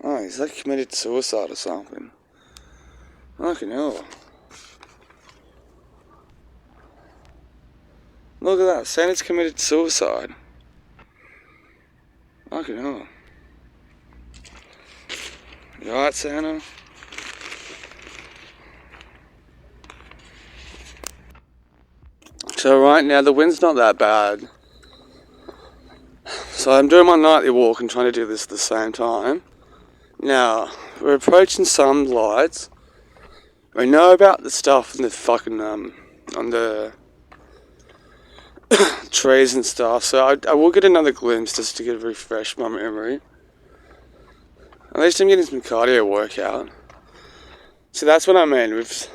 Oh, he's like committed suicide or something. Fucking hell. Look at that, Santa's committed suicide. Fucking hell. You alright, Santa? So right now the wind's not that bad. So I'm doing my nightly walk and trying to do this at the same time. Now, we're approaching some lights. We know about the stuff in the fucking, on the trees and stuff, so I will get another glimpse just to get refresh my memory. At least I'm getting some cardio workout. So that's what I mean. We've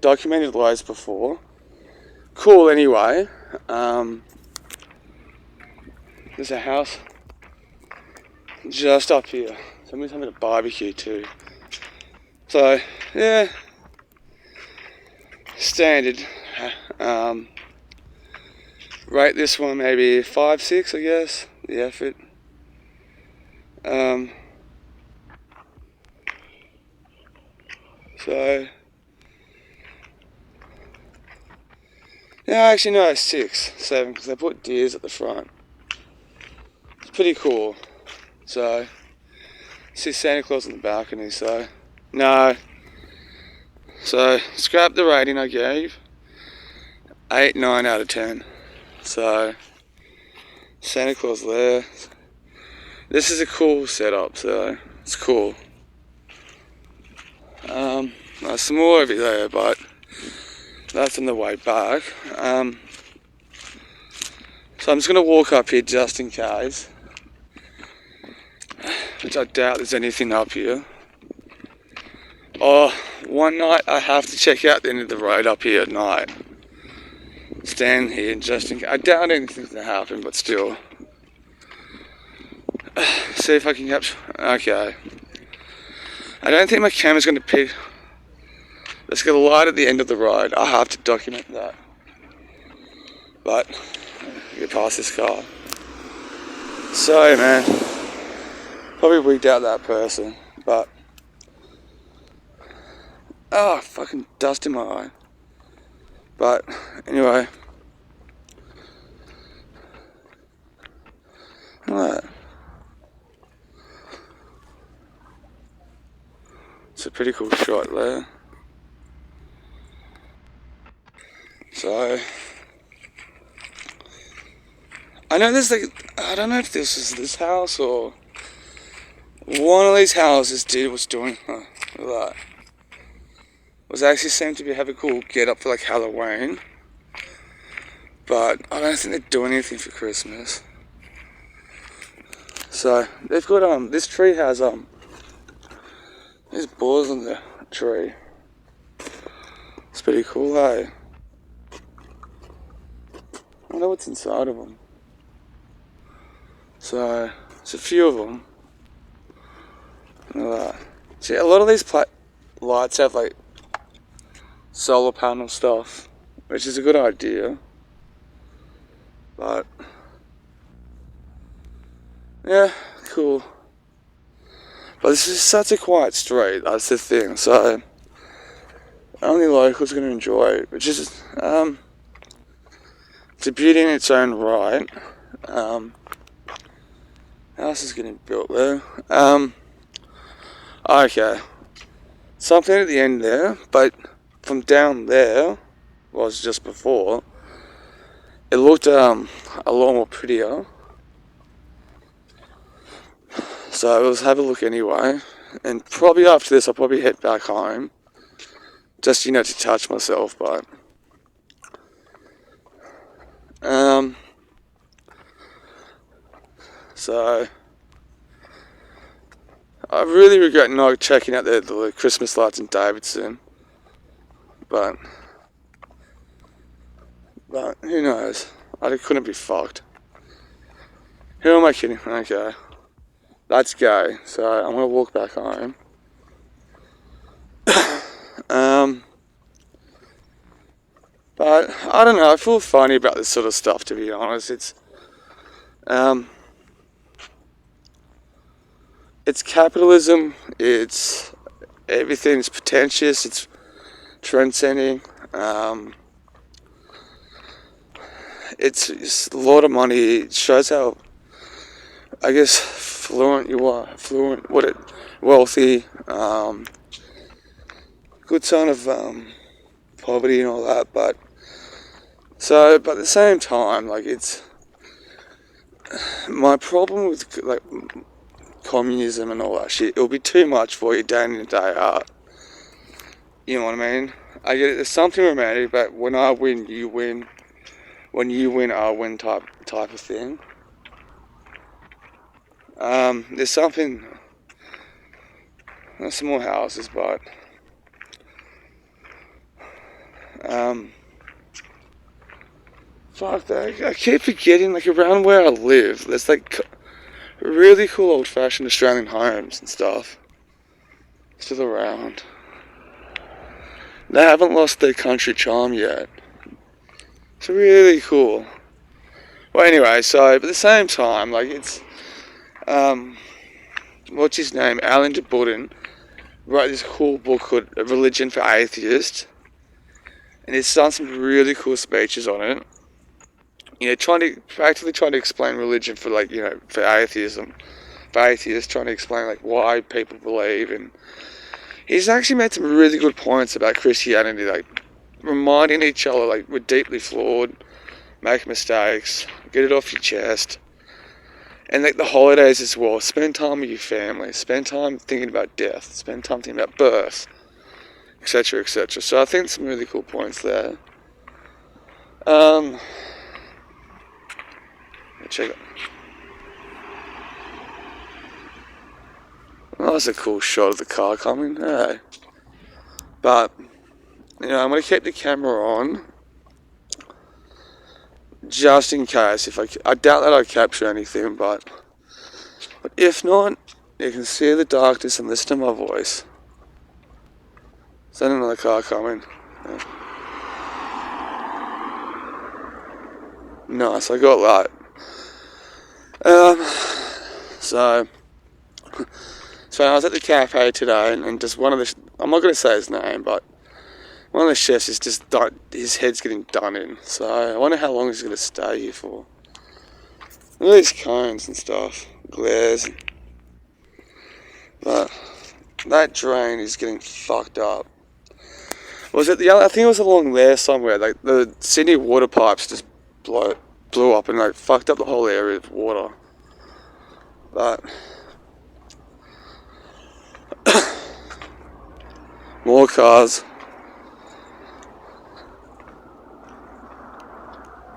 documented lights before. Cool anyway. There's a house just up here. Somebody's having a barbecue too. So, yeah. Standard. Rate this one maybe 5, 6, I guess. The effort. So, yeah, actually no, 6, 7, because they put deers at the front. It's pretty cool. So, see Santa Claus on the balcony, so, no. So, scrap the rating I gave. 8, 9 out of 10. So, Santa Claus there. This is a cool setup, so it's cool. There's some more over there, but that's on the way back. So I'm just going to walk up here just in case, which I doubt there's anything up here. Oh, one night I have to check out the end of the road up here at night. Stand here just in case. I doubt anything's going to happen, but still. See if I can capture. Okay. I don't think my camera's going to pick. Let's get a light at the end of the road. I have to document that. But, get past this car. Sorry, man. Probably wigged out that person, but. Oh, fucking dust in my eye. But, anyway. Alright. It's a pretty cool shot there. So, I know there's like, I don't know if this is this house or one of these houses dude was doing that. Was actually seemed to be have a cool get up for like Halloween. But I don't think they're doing anything for Christmas. So, they've got, this tree has, there's boars on the tree. It's pretty cool, hey? I wonder what's inside of them. So, there's a few of them. Look at that. See, a lot of these lights have like solar panel stuff, which is a good idea. But, yeah, cool. But this is such a quiet street, that's the thing, so only locals are going to enjoy it, which is, it's a beauty in its own right. House is getting built there. Okay. Something at the end there, but from down there, was just before, it looked a lot more prettier. So let's have a look anyway, and probably after this I'll probably head back home, just, you know, to touch myself, but, so, I really regret not checking out the Christmas lights in Davidson, but who knows, I couldn't be fucked. Who am I kidding? Okay. Let's go. So I'm gonna walk back home. But I don't know. I feel funny about this sort of stuff, to be honest. It's capitalism. It's everything's pretentious. It's trend-setting. It's a lot of money. It shows how, I guess, fluent you are, wealthy, good son of poverty and all that, but So, but at the same time, like, it's my problem with like communism and all that shit. It'll be too much for you day in and day out. You know what I mean? I get it. There's something romantic about when I win, you win. When you win, I win type of thing. There's something. There's some more houses, but fuck that. I keep forgetting, like, around where I live, there's like really cool old-fashioned Australian homes and stuff still around. They haven't lost their country charm yet. It's really cool. Well, anyway, so, but at the same time, like, it's, what's his name? Alan de Botton wrote this cool book called Religion for Atheists. And he's done some really cool speeches on it. You know, practically trying to explain religion for, like, you know, for atheism. For atheists, trying to explain, like, why people believe. And he's actually made some really good points about Christianity, like, reminding each other, like, we're deeply flawed, make mistakes, get it off your chest. And, like, the holidays as well. Spend time with your family. Spend time thinking about death. Spend time thinking about birth. Etc., etc. So I think some really cool points there. Check it. Well, that was a cool shot of the car coming. Hey. But, you know, I'm going to keep the camera on just in case. I doubt that I'll capture anything, but if not, you can see the darkness and listen to my voice. Is that another car coming? Yeah. Nice, I got that. So I was at the cafe today, and just one of the, I'm not going to say his name, but one of the chefs is just done, his head's getting done in. So I wonder how long he's going to stay here for. Look at these cones and stuff, glares. But that drain is getting fucked up. Was it I think it was along there somewhere. Like, the Sydney water pipes just blew up and, like, fucked up the whole area of water. But more cars.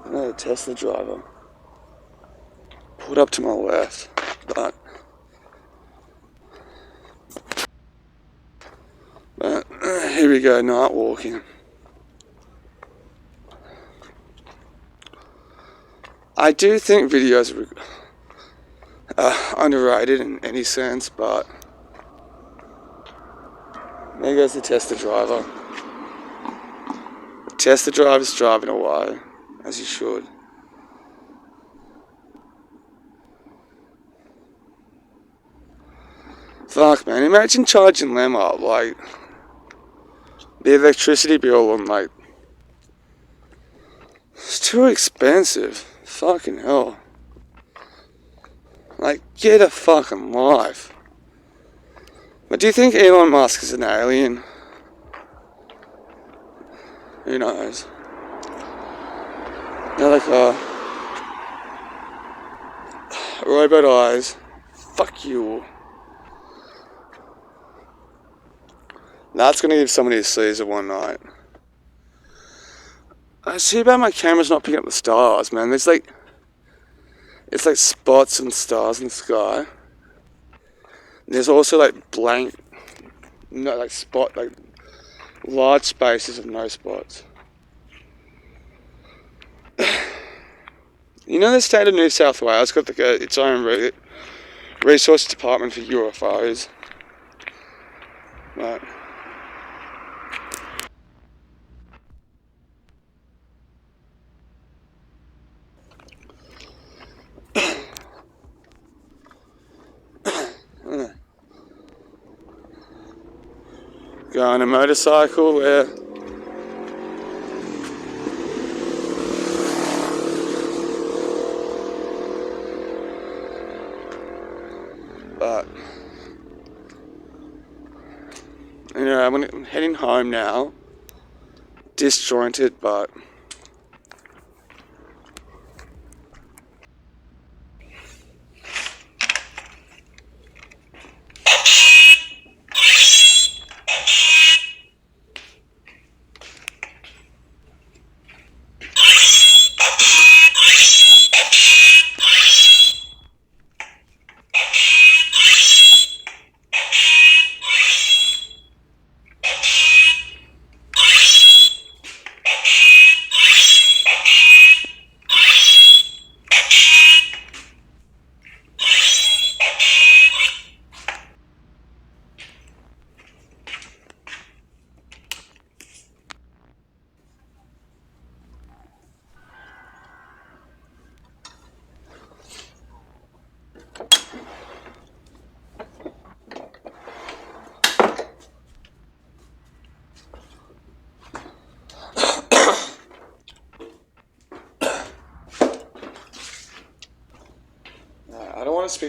Another Tesla driver pulled up to my left, but here we go, night walking. I do think videos are underrated in any sense, but there goes the Tesla driver. The Tesla driver's driving away, as he should. Fuck, man, imagine charging them up, like, the electricity bill on, like, it's too expensive. Fucking hell. Like, get a fucking life. But do you think Elon Musk is an alien? Who knows? Another car. Robot eyes. Fuck you. That's gonna give somebody a Caesar one night. I see about my camera's not picking up the stars, man. There's like, it's like spots and stars in the sky. There's also like blank, no, like large spaces of no spots. You know, the state of New South Wales got its own resource department for UFOs. Right. Go on a motorcycle there. But anyway, I'm heading home now. Disjointed, but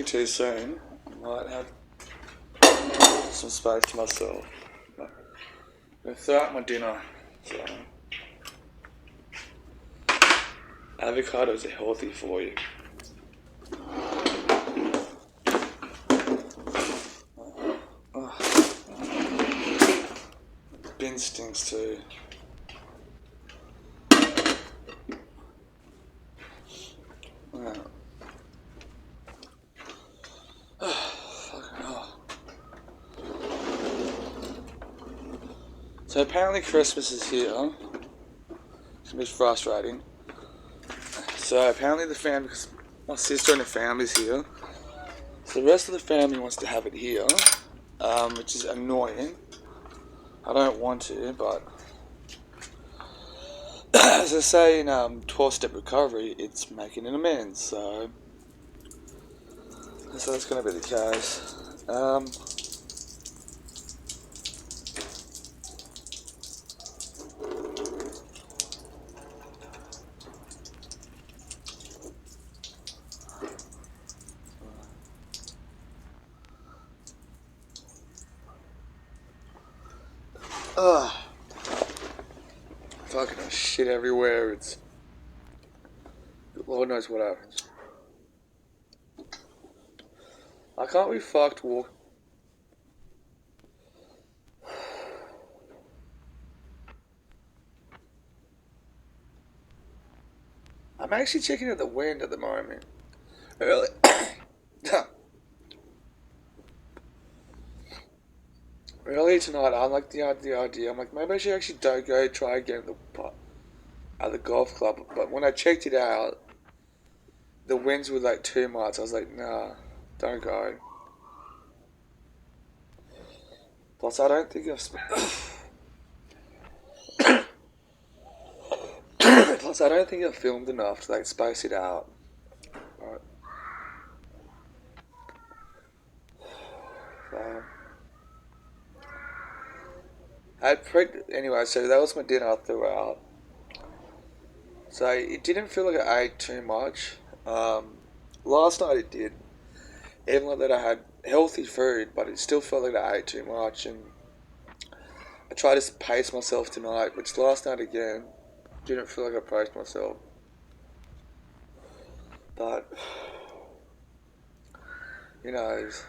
too soon, I might have some space to myself. I'm going to throw out my dinner. So, avocados are healthy for you. Bin stinks too. So apparently Christmas is here. It's gonna be frustrating. So apparently the family, because my sister and the family's here, so the rest of the family wants to have it here, which is annoying. I don't want to, but as I say in 12-step recovery, it's making an amends. So that's gonna be the case. Fucking shit everywhere. It's Lord knows what happens. I can't be fucked walk. I'm actually checking out the wind at the moment. Early. Earlier tonight, I like the idea. I'm like, maybe I should actually don't go try again at the golf club. But when I checked it out, the winds were like too much. I was like, nah, don't go. Plus, I don't think Plus, I don't think I've filmed enough to like space it out. Right. So, anyway, so that was my dinner I threw out. So it didn't feel like I ate too much. Last night it did. Even like that I had healthy food, but it still felt like I ate too much. And I tried to pace myself tonight, which last night again didn't feel like I paced myself. But who knows?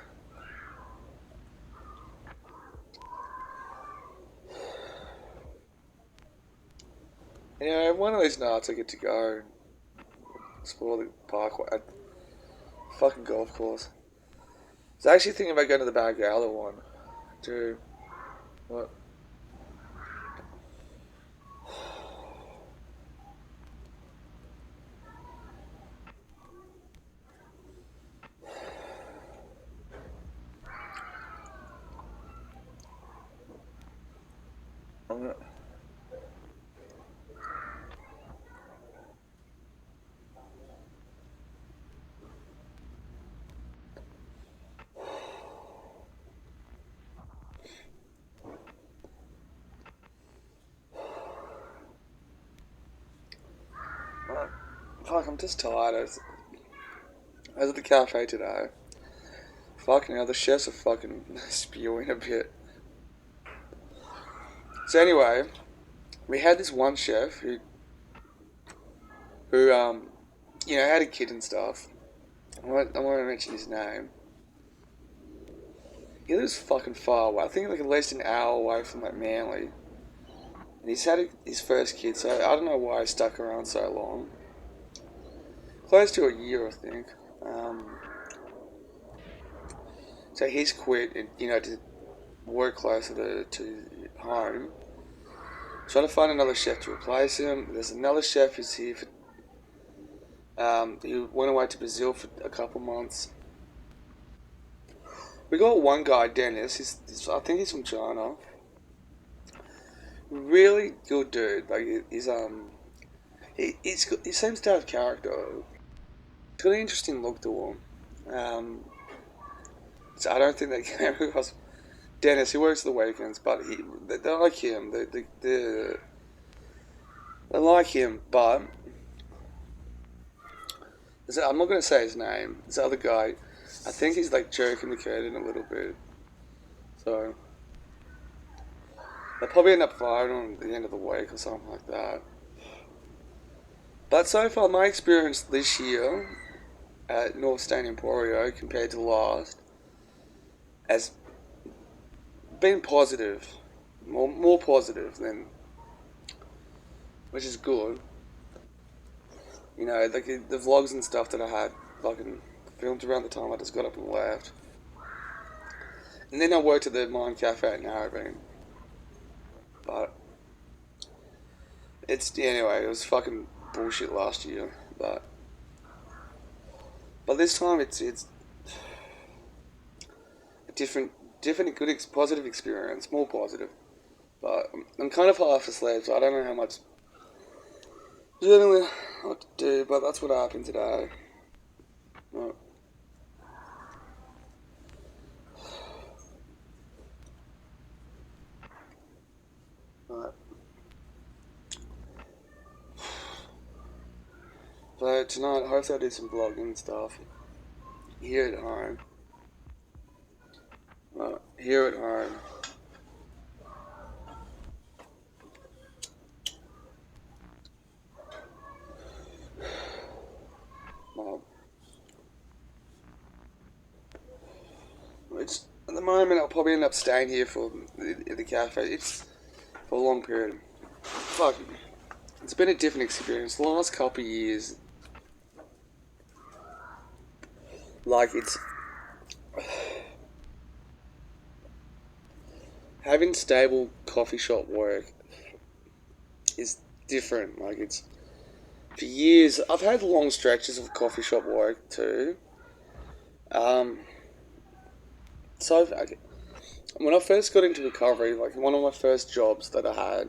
You know, one of these nights I get to go and explore the park at fucking golf course. I was actually thinking about going to the Bargala one. Dude, what? I'm gonna... Fuck, I'm just tired. I was at the cafe today. Fucking hell, the chefs are fucking spewing a bit. So anyway, we had this one chef who had a kid and stuff. I won't mention his name. He lives fucking far away. I think like at least an hour away from like Manly. And he's had his first kid, so I don't know why he stuck around so long. Close to a year, I think. So he's quit, and, to work closer to home. Trying to find another chef to replace him. There's another chef who's here for. He went away to Brazil for a couple months. We got one guy, Dennis. I think he's from China. Really good dude. Like he seems to have character. He's got an interesting look to him. So I don't think they can. Who else? Dennis. He works the weekends, but they like him. They like him, but I'm not going to say his name. This other guy, I think he's like jerking the curtain a little bit. So they'll probably end up firing on the end of the week or something like that. But so far, my experience this year at North Stain Emporio compared to last has been positive, more positive than, which is good. You know, like the vlogs and stuff that I had fucking filmed around the time I just got up and left. And then I worked at the Mine Cafe at Narrabeen. But anyway, it was fucking bullshit last year. But this time it's a different good positive experience, more positive. But I'm kind of half asleep, so I don't know how much generally what to do. But that's what happened today. Right. Right. So tonight, hopefully I do some vlogging and stuff here at home. Here at home. Which at the moment I'll probably end up staying here for the cafe. It's for a long period. Fuck, it's been a different experience. The last couple of years, like it's having stable coffee shop work is different. Like it's for years I've had long stretches of coffee shop work too. So when I first got into recovery, like one of my first jobs that I had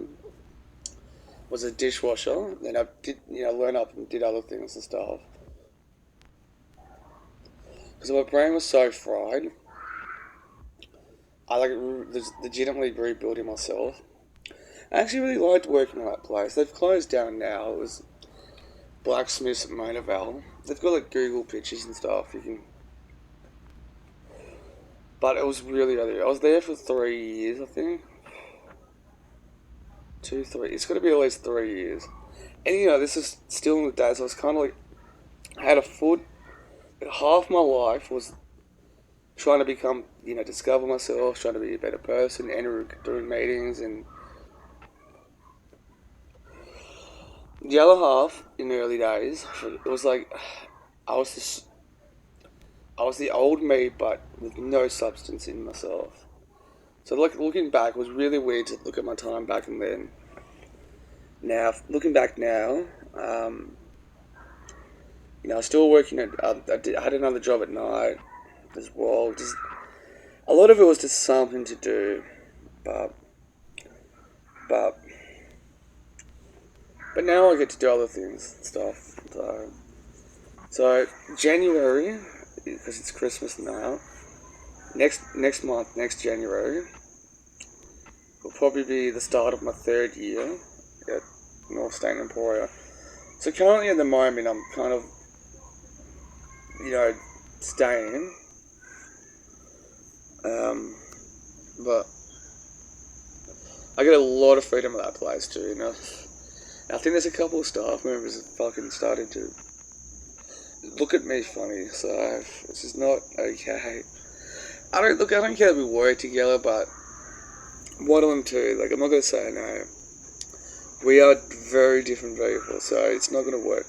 was a dishwasher. Then I did, learn up and did other things and stuff. Because my brain was so fried, I legitimately rebuilding myself. I actually really liked working at that place. They've closed down now. It was Blacksmiths at Monavale. They've got like Google pictures and stuff. But it was really. I was there for 3 years, I think. 2, 3. It's got to be at least 3 years. And this is still in the days. I was kind of like, I had a foot. Half my life was trying to become, discover myself, trying to be a better person, and doing meetings, and the other half in the early days, it was like I was the old me, but with no substance in myself. So like looking back, it was really weird to look at my time back and then. Now looking back now, I was still working at. I had another job at night as well. Just a lot of it was just something to do, but now I get to do other things and stuff. So January, because it's Christmas now. Next month, next January, will probably be the start of my 3rd year at North Stain Emporio. So currently at the moment I'm kind of, staying. But I get a lot of freedom at that place too, I think there's a couple of staff members that fucking started to look at me funny, so this is not okay. I don't care that we work together, but one of them too, like I'm not gonna say no. We are very different people, so it's not gonna work.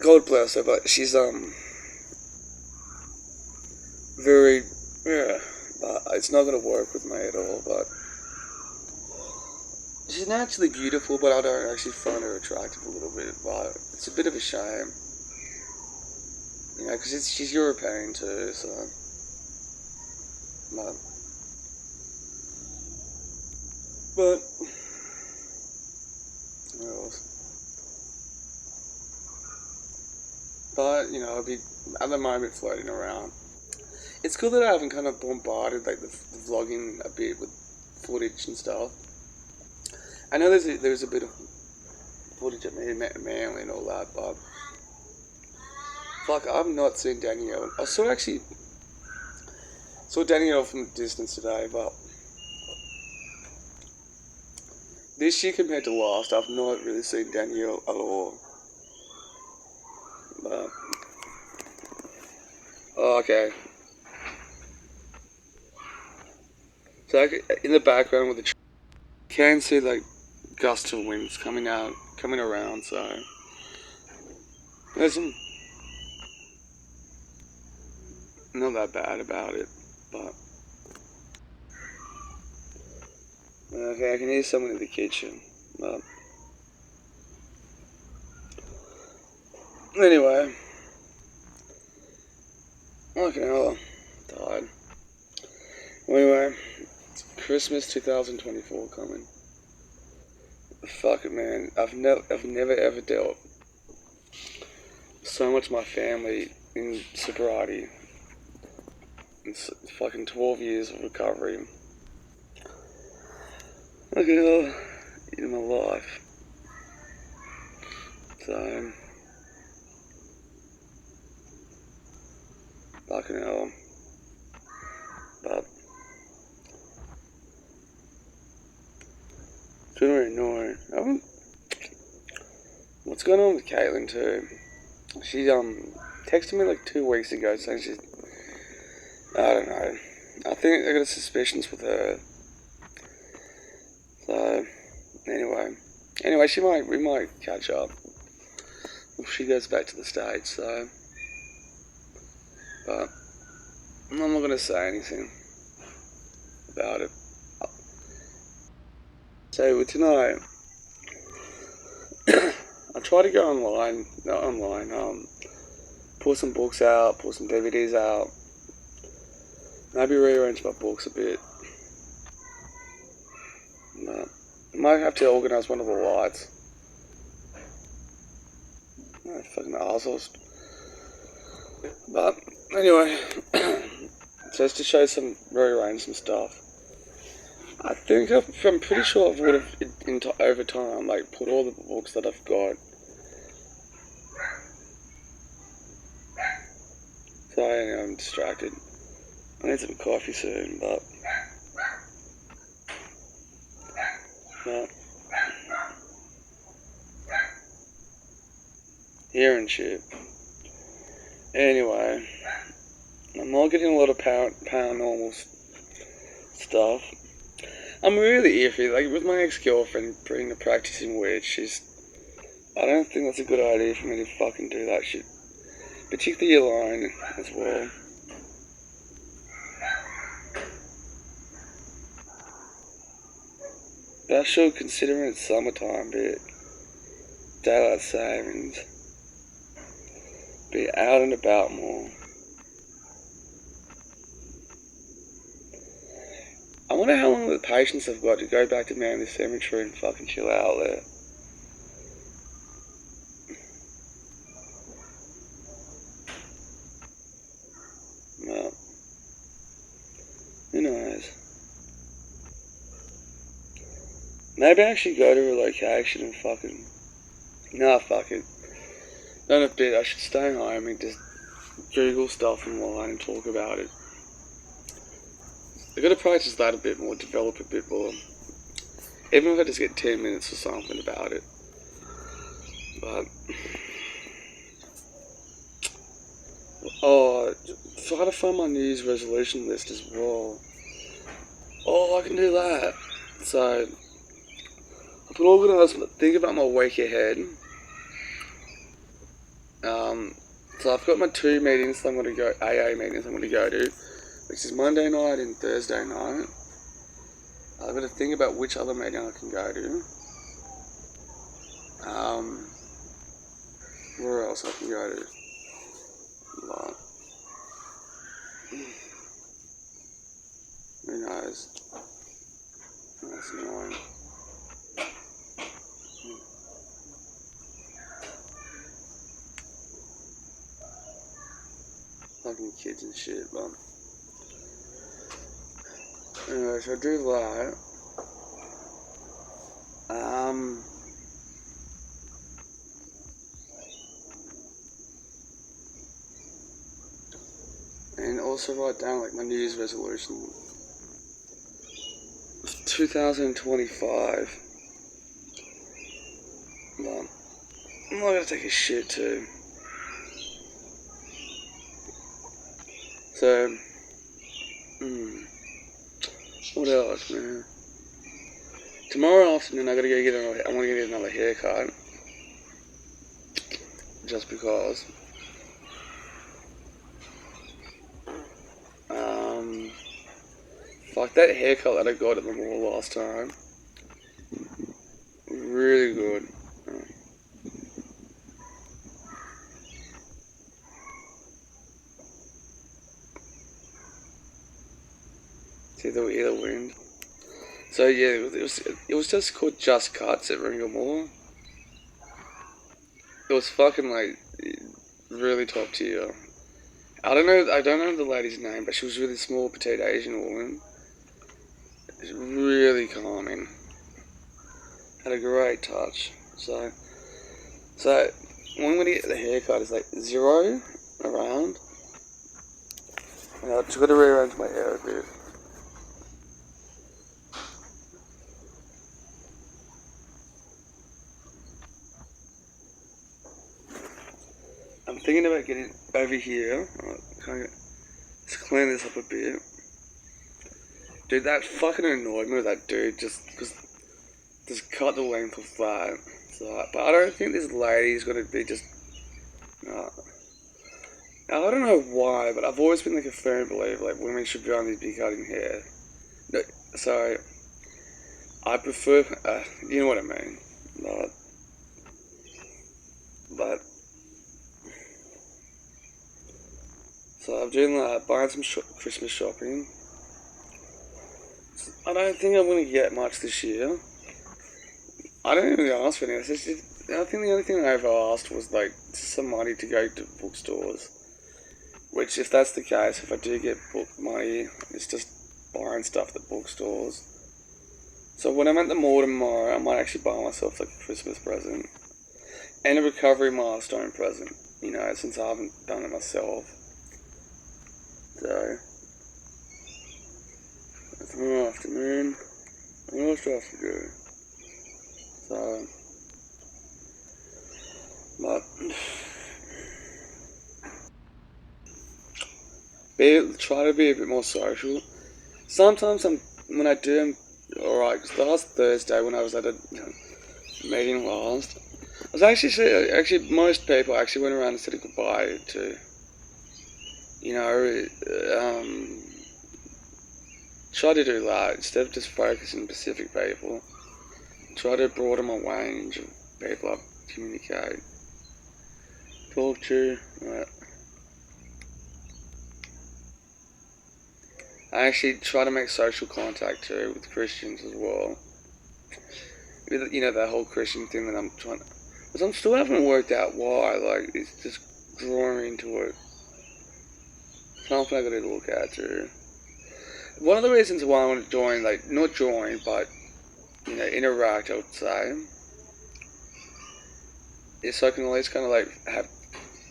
God bless her, but she's very but it's not gonna work with me at all. But she's naturally beautiful, but I don't actually find her attractive a little bit. But it's a bit of a shame, because she's European too, so. But what else? But I'll be at the moment floating around. It's cool that I haven't kind of bombarded like the vlogging a bit with footage and stuff. I know there's a bit of footage of me at Manly and all that, but Fuck, I've not seen Danielle. I saw Danielle from a distance today, but this year compared to last, I've not really seen Danielle at all. But, oh, okay. So in the background with the you can see like gusts of winds coming around, so there's some not that bad about it, but okay, I can hear someone in the kitchen, but anyway, okay, I'm tired. Anyway, it's Christmas 2024 coming. Fuck it, man. I've never ever dealt so much of my family in sobriety. It's fucking 12 years of recovery. Okay, in my life. So, fucking hell. But it's been really annoying. What's going on with Caitlin too? She texted me like 2 weeks ago saying she's, I don't know. I think I got suspicions with her. So anyway, we might catch up if she goes back to the States. So, but I'm not gonna say anything about it. So tonight, I try to go not online, pull some books out, pull some DVDs out, maybe rearrange my books a bit. I might have to organise one of the lights. Fucking assholes. But anyway, just to show rearrange some stuff. I'm pretty sure I would have, over time, like, put all the books that I've got. Sorry, I'm distracted. I need some coffee soon, but here and shit. Anyway, I'm not getting a lot of paranormal stuff. I'm really iffy, like with my ex-girlfriend being a practicing witch, I don't think that's a good idea for me to fucking do that shit. Particularly alone as well. But I should, considering it's summertime, be daylight savings, be out and about more. I wonder how long the patience I've got to go back to Manly Cemetery and fucking chill out there. Well, who knows? Maybe I should go to a location and fucking... Nah, fuck it. Not a bit, I should stay home and just Google stuff online and talk about it. I gotta practice that a bit more, develop a bit more. Even if I just get 10 minutes or something about it. But... oh, try to find my New Year's resolution list as well. Oh, I can do that. So, I've been organised, think about my week ahead. So I've got my 2 meetings that I'm going to go, AA meetings I'm going to go to, which is Monday night and Thursday night. I've got to think about which other meeting I can go to. Where else I can go to? But, who knows? That's annoying. Fucking kids and shit, but anyway, so I do that. also write down like my New Year's resolution. 2025. No, I'm not gonna take a shit too. So, what else, man? Tomorrow afternoon, I want to get another haircut. Just because. Like that haircut that I got at the mall last time. Really good. See the wind. So yeah, it was just called Just Cuts at Ringo Mall. It was fucking like really top tier. I don't know the lady's name, but she was really small, petite Asian woman. It was really calming. Had a great touch. So when we get the haircut, it's like 0 around. And I just got to rearrange my hair a bit. I'm thinking about getting over here. Let's clean this up a bit. Dude, that fucking annoyed me with that dude just cut the length of that. So, but I don't think this lady's gonna be just. I don't know why, but I've always been like a firm believer like women should only be cutting hair. No, so I prefer. You know what I mean. But so I'm doing buying some Christmas shopping. I don't think I'm going to get much this year. I don't even ask for anything. I think the only thing I ever asked was like some money to go to bookstores. Which, if that's the case, if I do get book money, it's just buying stuff at bookstores. So when I'm at the mall tomorrow, I might actually buy myself like a Christmas present. And a recovery milestone present, you know, since I haven't done it myself. So, tomorrow afternoon, what else do I have to do? So, but, try to be a bit more social. Sometimes when I do, I'm alright, because last Thursday when I was at a meeting last, I was actually most people actually went around and said goodbye to, try to do that instead of just focusing on specific people. Try to broaden my range of people I communicate, talk to. Right. I actually try to make social contact too with Christians as well. You know, that whole Christian thing that I'm trying to. Because I'm still haven't worked out why. Like, it's just drawing into it. Something I gotta look at too. One of the reasons why I want to join, like, not join, but, interact, I would say, is so I can at least kind of, like,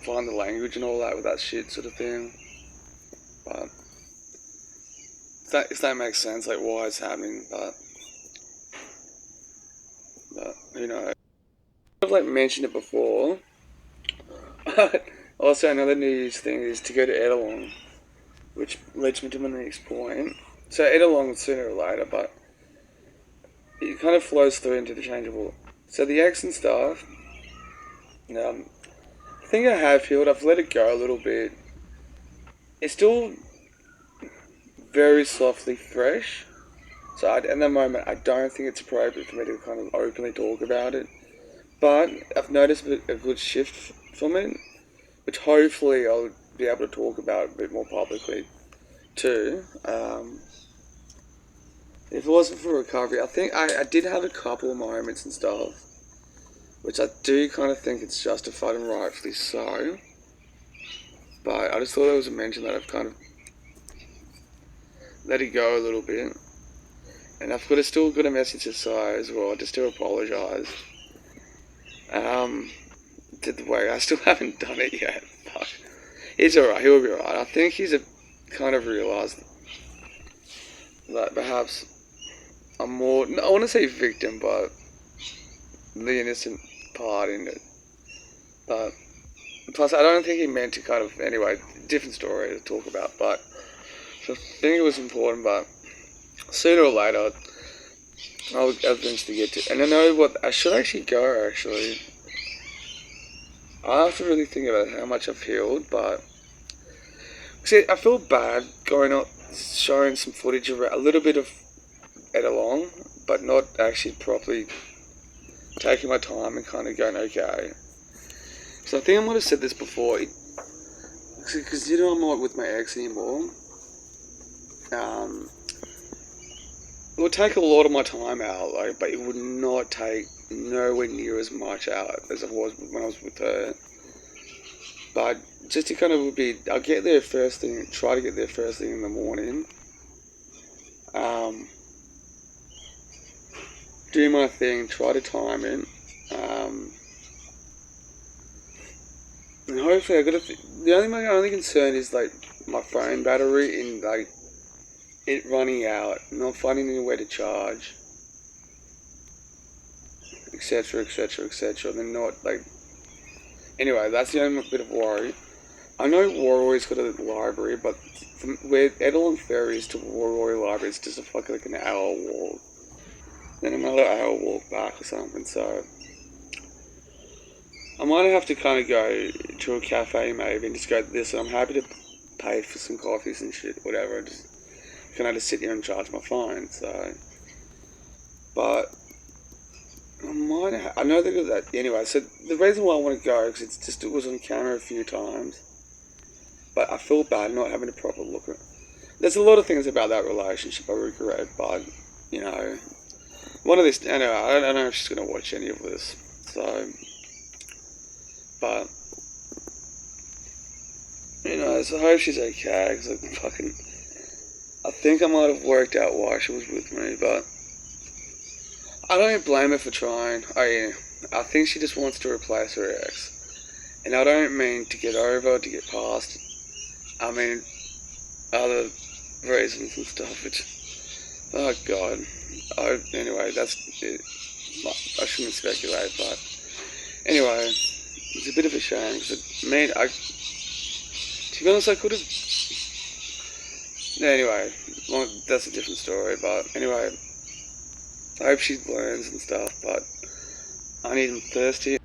find the language and all that with that shit sort of thing. But, if that makes sense, like, why it's happening, but who knows. I've, like, mentioned it before. Also, another New Year's thing is to go to Edelong, which leads me to my next point. So Edelong sooner or later, but it kind of flows through interchangeable. So the X and stuff, I think I have healed. I've let it go a little bit. It's still very softly fresh. So at the moment, I don't think it's appropriate for me to kind of openly talk about it. But I've noticed a good shift from it, which hopefully I'll be able to talk about a bit more publicly too. If it wasn't for recovery, I think I did have a couple of moments and stuff, which I do kind of think it's justified and rightfully so. But I just thought it was a mention that I've kind of let it go a little bit. And I've still got a message to say as well, just to apologise. The way I still haven't done it yet. Fuck. He's alright, he'll be alright. I think he's kind of realised that perhaps I'm more, I want to say victim, but the innocent part in it. But plus, I don't think he meant to kind of, anyway, different story to talk about, but so I think it was important, but sooner or later, I'll eventually get to, and I know what, I should actually go, actually. I have to really think about how much I've healed, but see, I feel bad going up, showing some footage of a little bit of it along, but not actually properly taking my time and kind of going, okay. So I think I might have said this before, because I'm not with my ex anymore. It would take a lot of my time out, like, but it would not take nowhere near as much out as it was when I was with her. But just to kind of would be, I'll get there first thing, try to get there first thing in the morning. Do my thing, try to time it. And hopefully my only concern is like my phone battery and like it running out, not finding anywhere to charge, etc, etc, etc. Then not like, anyway, that's the only bit of worry. I know Warroy's got a library, but from where Edelon Ferry is to Warroy Library, it's just a fucking like an hour walk. Then another hour walk back or something, so I might have to kind of go to a cafe maybe and just go to this, and I'm happy to pay for some coffees and shit, whatever. Just can I just sit here and charge my phone? So, but I know they do that anyway. So the reason why I want to go because it was on camera a few times, but I feel bad not having a proper look at it. There's a lot of things about that relationship I regret, but you know, one of these. Anyway, I don't know if she's gonna watch any of this, so. But, you know, so I hope she's okay, because I think I might have worked out why she was with me, but I don't blame her for trying. I think she just wants to replace her ex. And I don't mean to get over, to get past. I mean, other reasons and stuff, which, oh God. Anyway, that's it. I shouldn't speculate, but anyway. It's a bit of a shame because to be honest, I could have. Anyway, well, that's a different story. But anyway, I hope she learns and stuff. But I need him thirsty.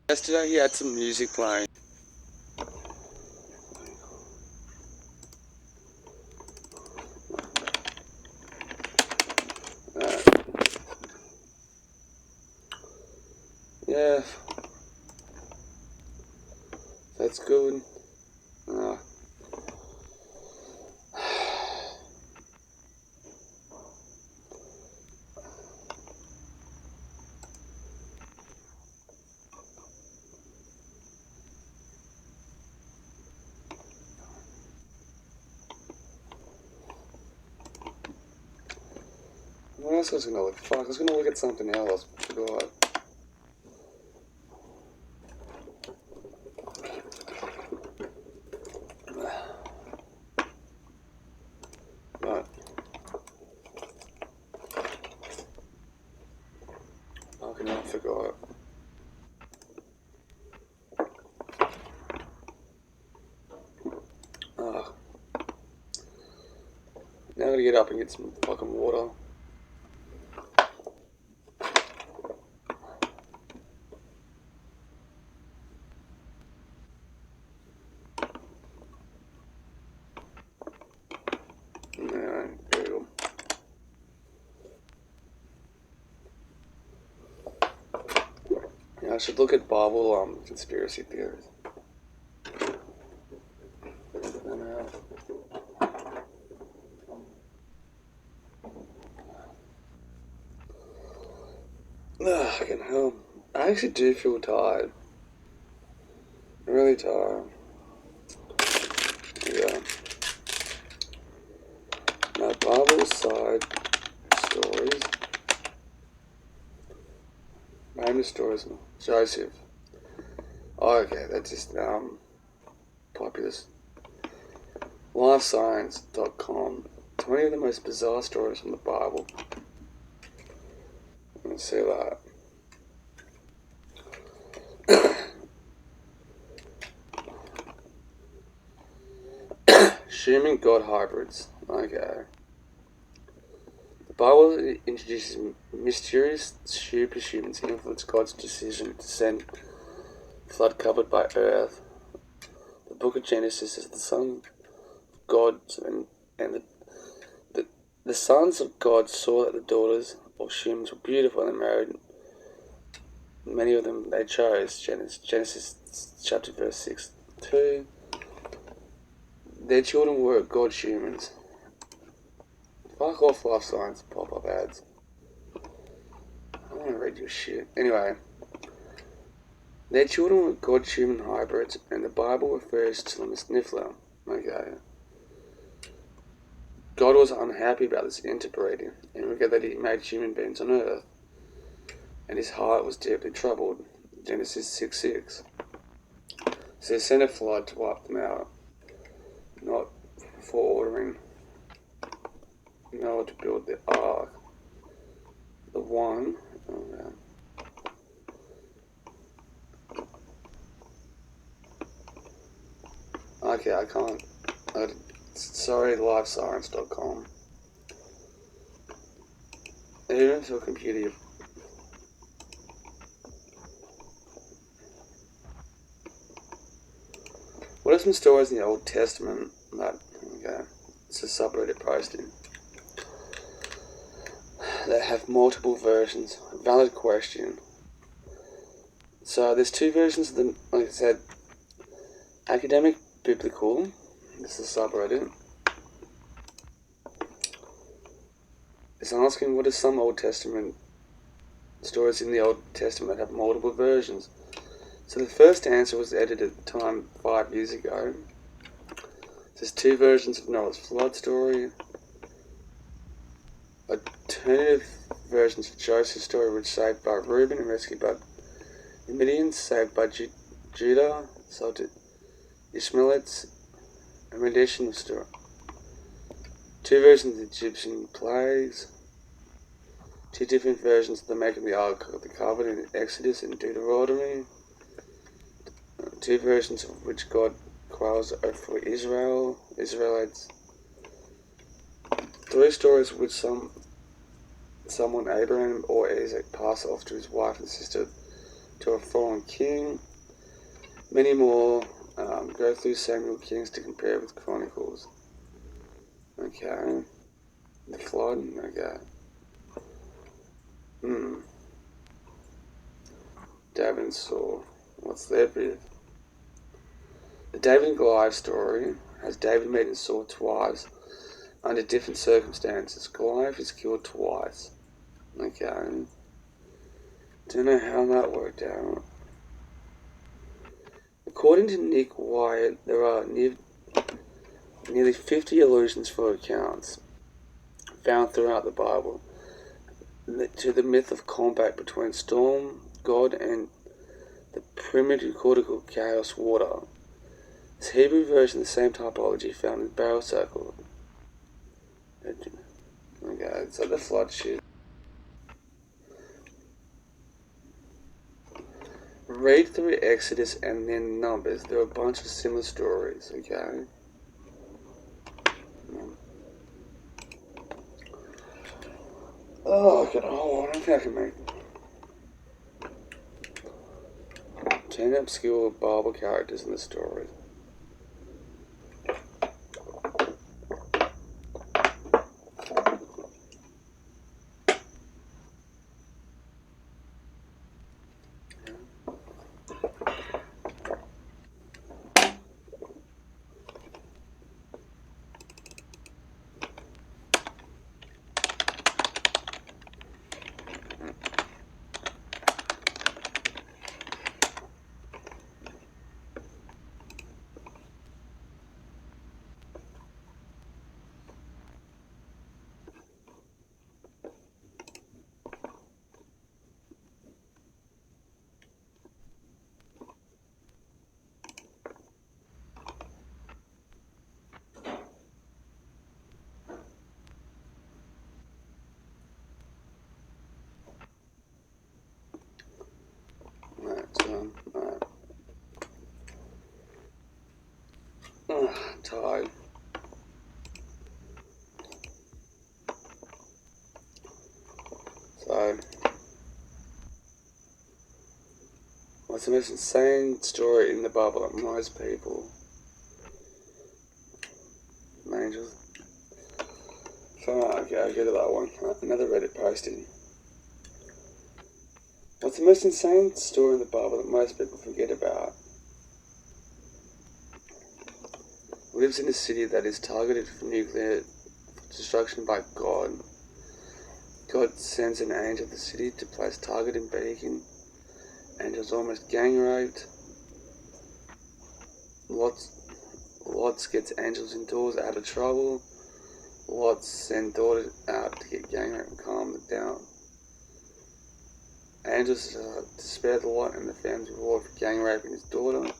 Yesterday he had some music playing. Yeah, that's good. Uh, what else was I gonna look? Fuck, I was gonna look at something else. Forgot. Right. Fucking hell, I forgot. Ah, now I gotta get up and get some fucking water. Yeah, Google. Yeah, I should look at Bible conspiracy theories. Fucking hell. I actually do feel tired. I'm really tired. Yeah. Now, Bible side stories. Random stories. Joseph. Oh, okay, that's just populous. Lifescience.com. 20 of the most bizarre stories from the Bible. Let's see that. Assuming God hybrids. Okay. The Bible introduces mysterious superhumans influence God's decision to send flood covered by earth. The book of Genesis is the son of God and the sons of God saw that the daughters of humans were beautiful and married many of them they chose. Genesis chapter verse 6:2. Their children were God's humans. Fuck off, life science pop-up ads. I don't want to read your shit. Anyway, their children were God's human hybrids, and the Bible refers to them as Nephilim. Okay. God was unhappy about this interbreeding, and regretted that he made human beings on earth, and his heart was deeply troubled. Genesis 6:6. So he sent a flood to wipe them out, not for ordering Noah to build the ark. The one. Okay, I can't. Sorry, lifescience.com. Even for a computer. What are some stories in the Old Testament that, okay, it's a subreddit posting, that have multiple versions? Valid question. So there's two versions of the, like I said, academic biblical. This is a subreddit. It's asking what are some Old Testament stories in the Old Testament that have multiple versions. So the first answer was edited at the time 5 years ago. There's two versions of Noah's flood story. Alternative versions of Joseph's story, which saved by Reuben and rescued by the Midians, saved by Judah, sold to Ishmaelites, and rendition of story. Two versions of the Egyptian plagues. Two different versions of the making of the Ark of the Covenant in Exodus and Deuteronomy. Two versions of which God quails over Israelites. Three stories which someone, Abraham or Isaac, passed off to his wife and sister to a fallen king. Many more. Go through Samuel Kings to compare with Chronicles. Okay. The flood. Okay. David and Saul. What's their bit? The David and Goliath story has David meeting Saul twice under different circumstances. Goliath is killed twice. Okay. Don't know how that worked out. According to Nick Wyatt, there are nearly 50 allusions for accounts found throughout the Bible to the myth of combat between storm god and the primitive cortical chaos water. This Hebrew version of the same typology found in barrel circle. Okay, so the flood shit. Read through Exodus and then Numbers. There are a bunch of similar stories, okay? Oh, I don't think I can make 10 obscure Bible characters in the story. Tired. So, what's the most insane story in the Bible that most people? Angels. So, okay, I'll go to that one. Another Reddit posting. What's the most insane story in the Bible that most people forget about? Lives in a city that is targeted for nuclear destruction by God. God sends an angel to the city to place targeting beacon. Angel's almost gang raped. Lots gets angels indoors out of trouble. Lots send daughter out to get gang raped and calm them down. Angels to spare the Lot and the family's reward for gang raping his daughter.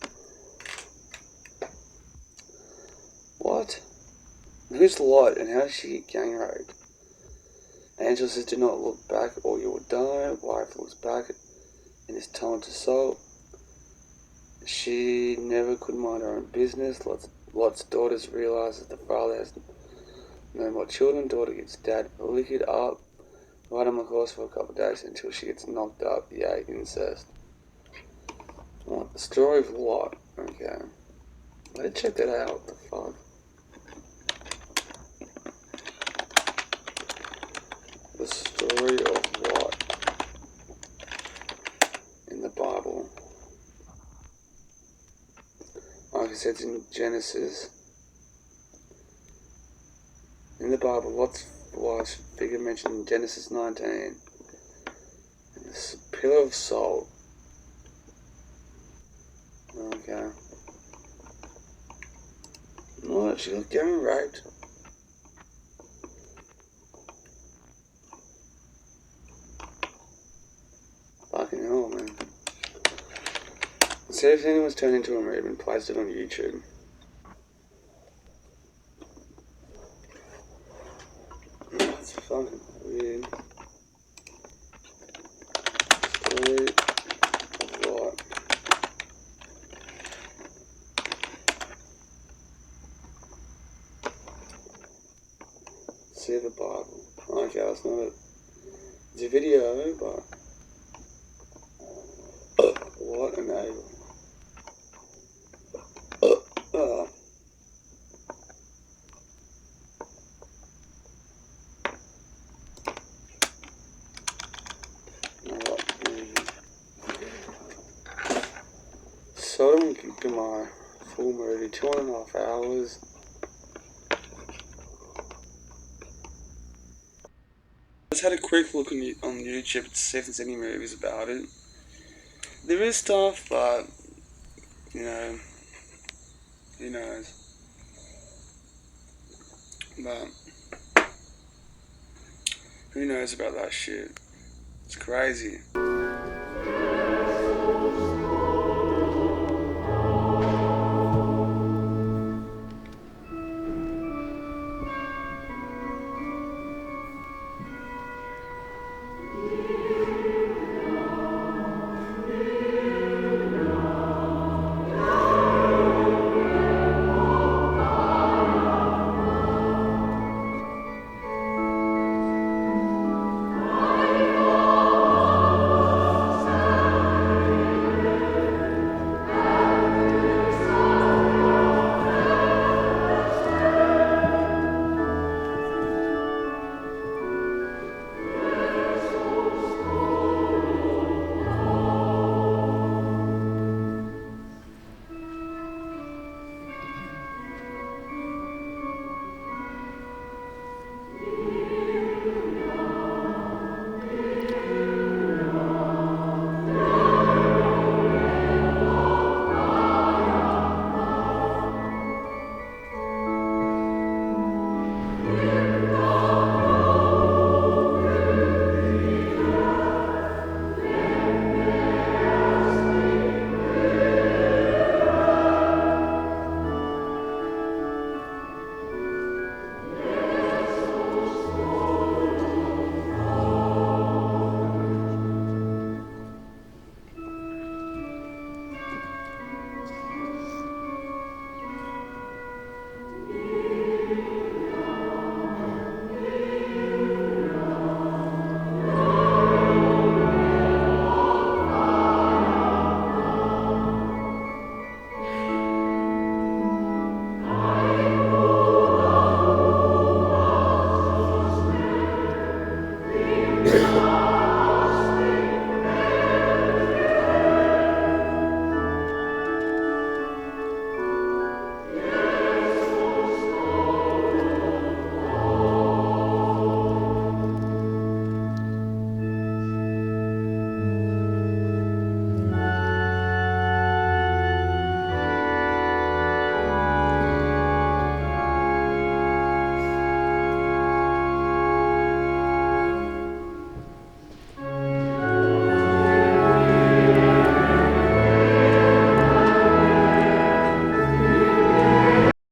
What? Who's Lot and how did she get gang raped? Angel says, do not look back or you will die. Wife looks back and is told to salt. She never could mind her own business. Lot's daughters realise that the father has no more children. Daughter gets dad liquored up. Right on the course for a couple of days until she gets knocked up. Yay, incest. What? The story of Lot. Okay. Let's check that out. What the fuck? The story of Lot in the Bible. Like I said, it's in Genesis. In the Bible, Lot's wife's figure mentioned in Genesis 19. And this pillar of salt. Okay. What? She got gang raped. Fucking hell, man. Let's see if anyone's turned into a movie and placed it on YouTube. That's fucking weird. Story of Lot. See the Bible. Okay, that's not it. It's a video, but what an Abel. Look at my full movie, 2.5 hours. I just had a quick look on YouTube to see if there's any movies about it. There is stuff, but, you know, who knows. But, who knows about that shit? It's crazy.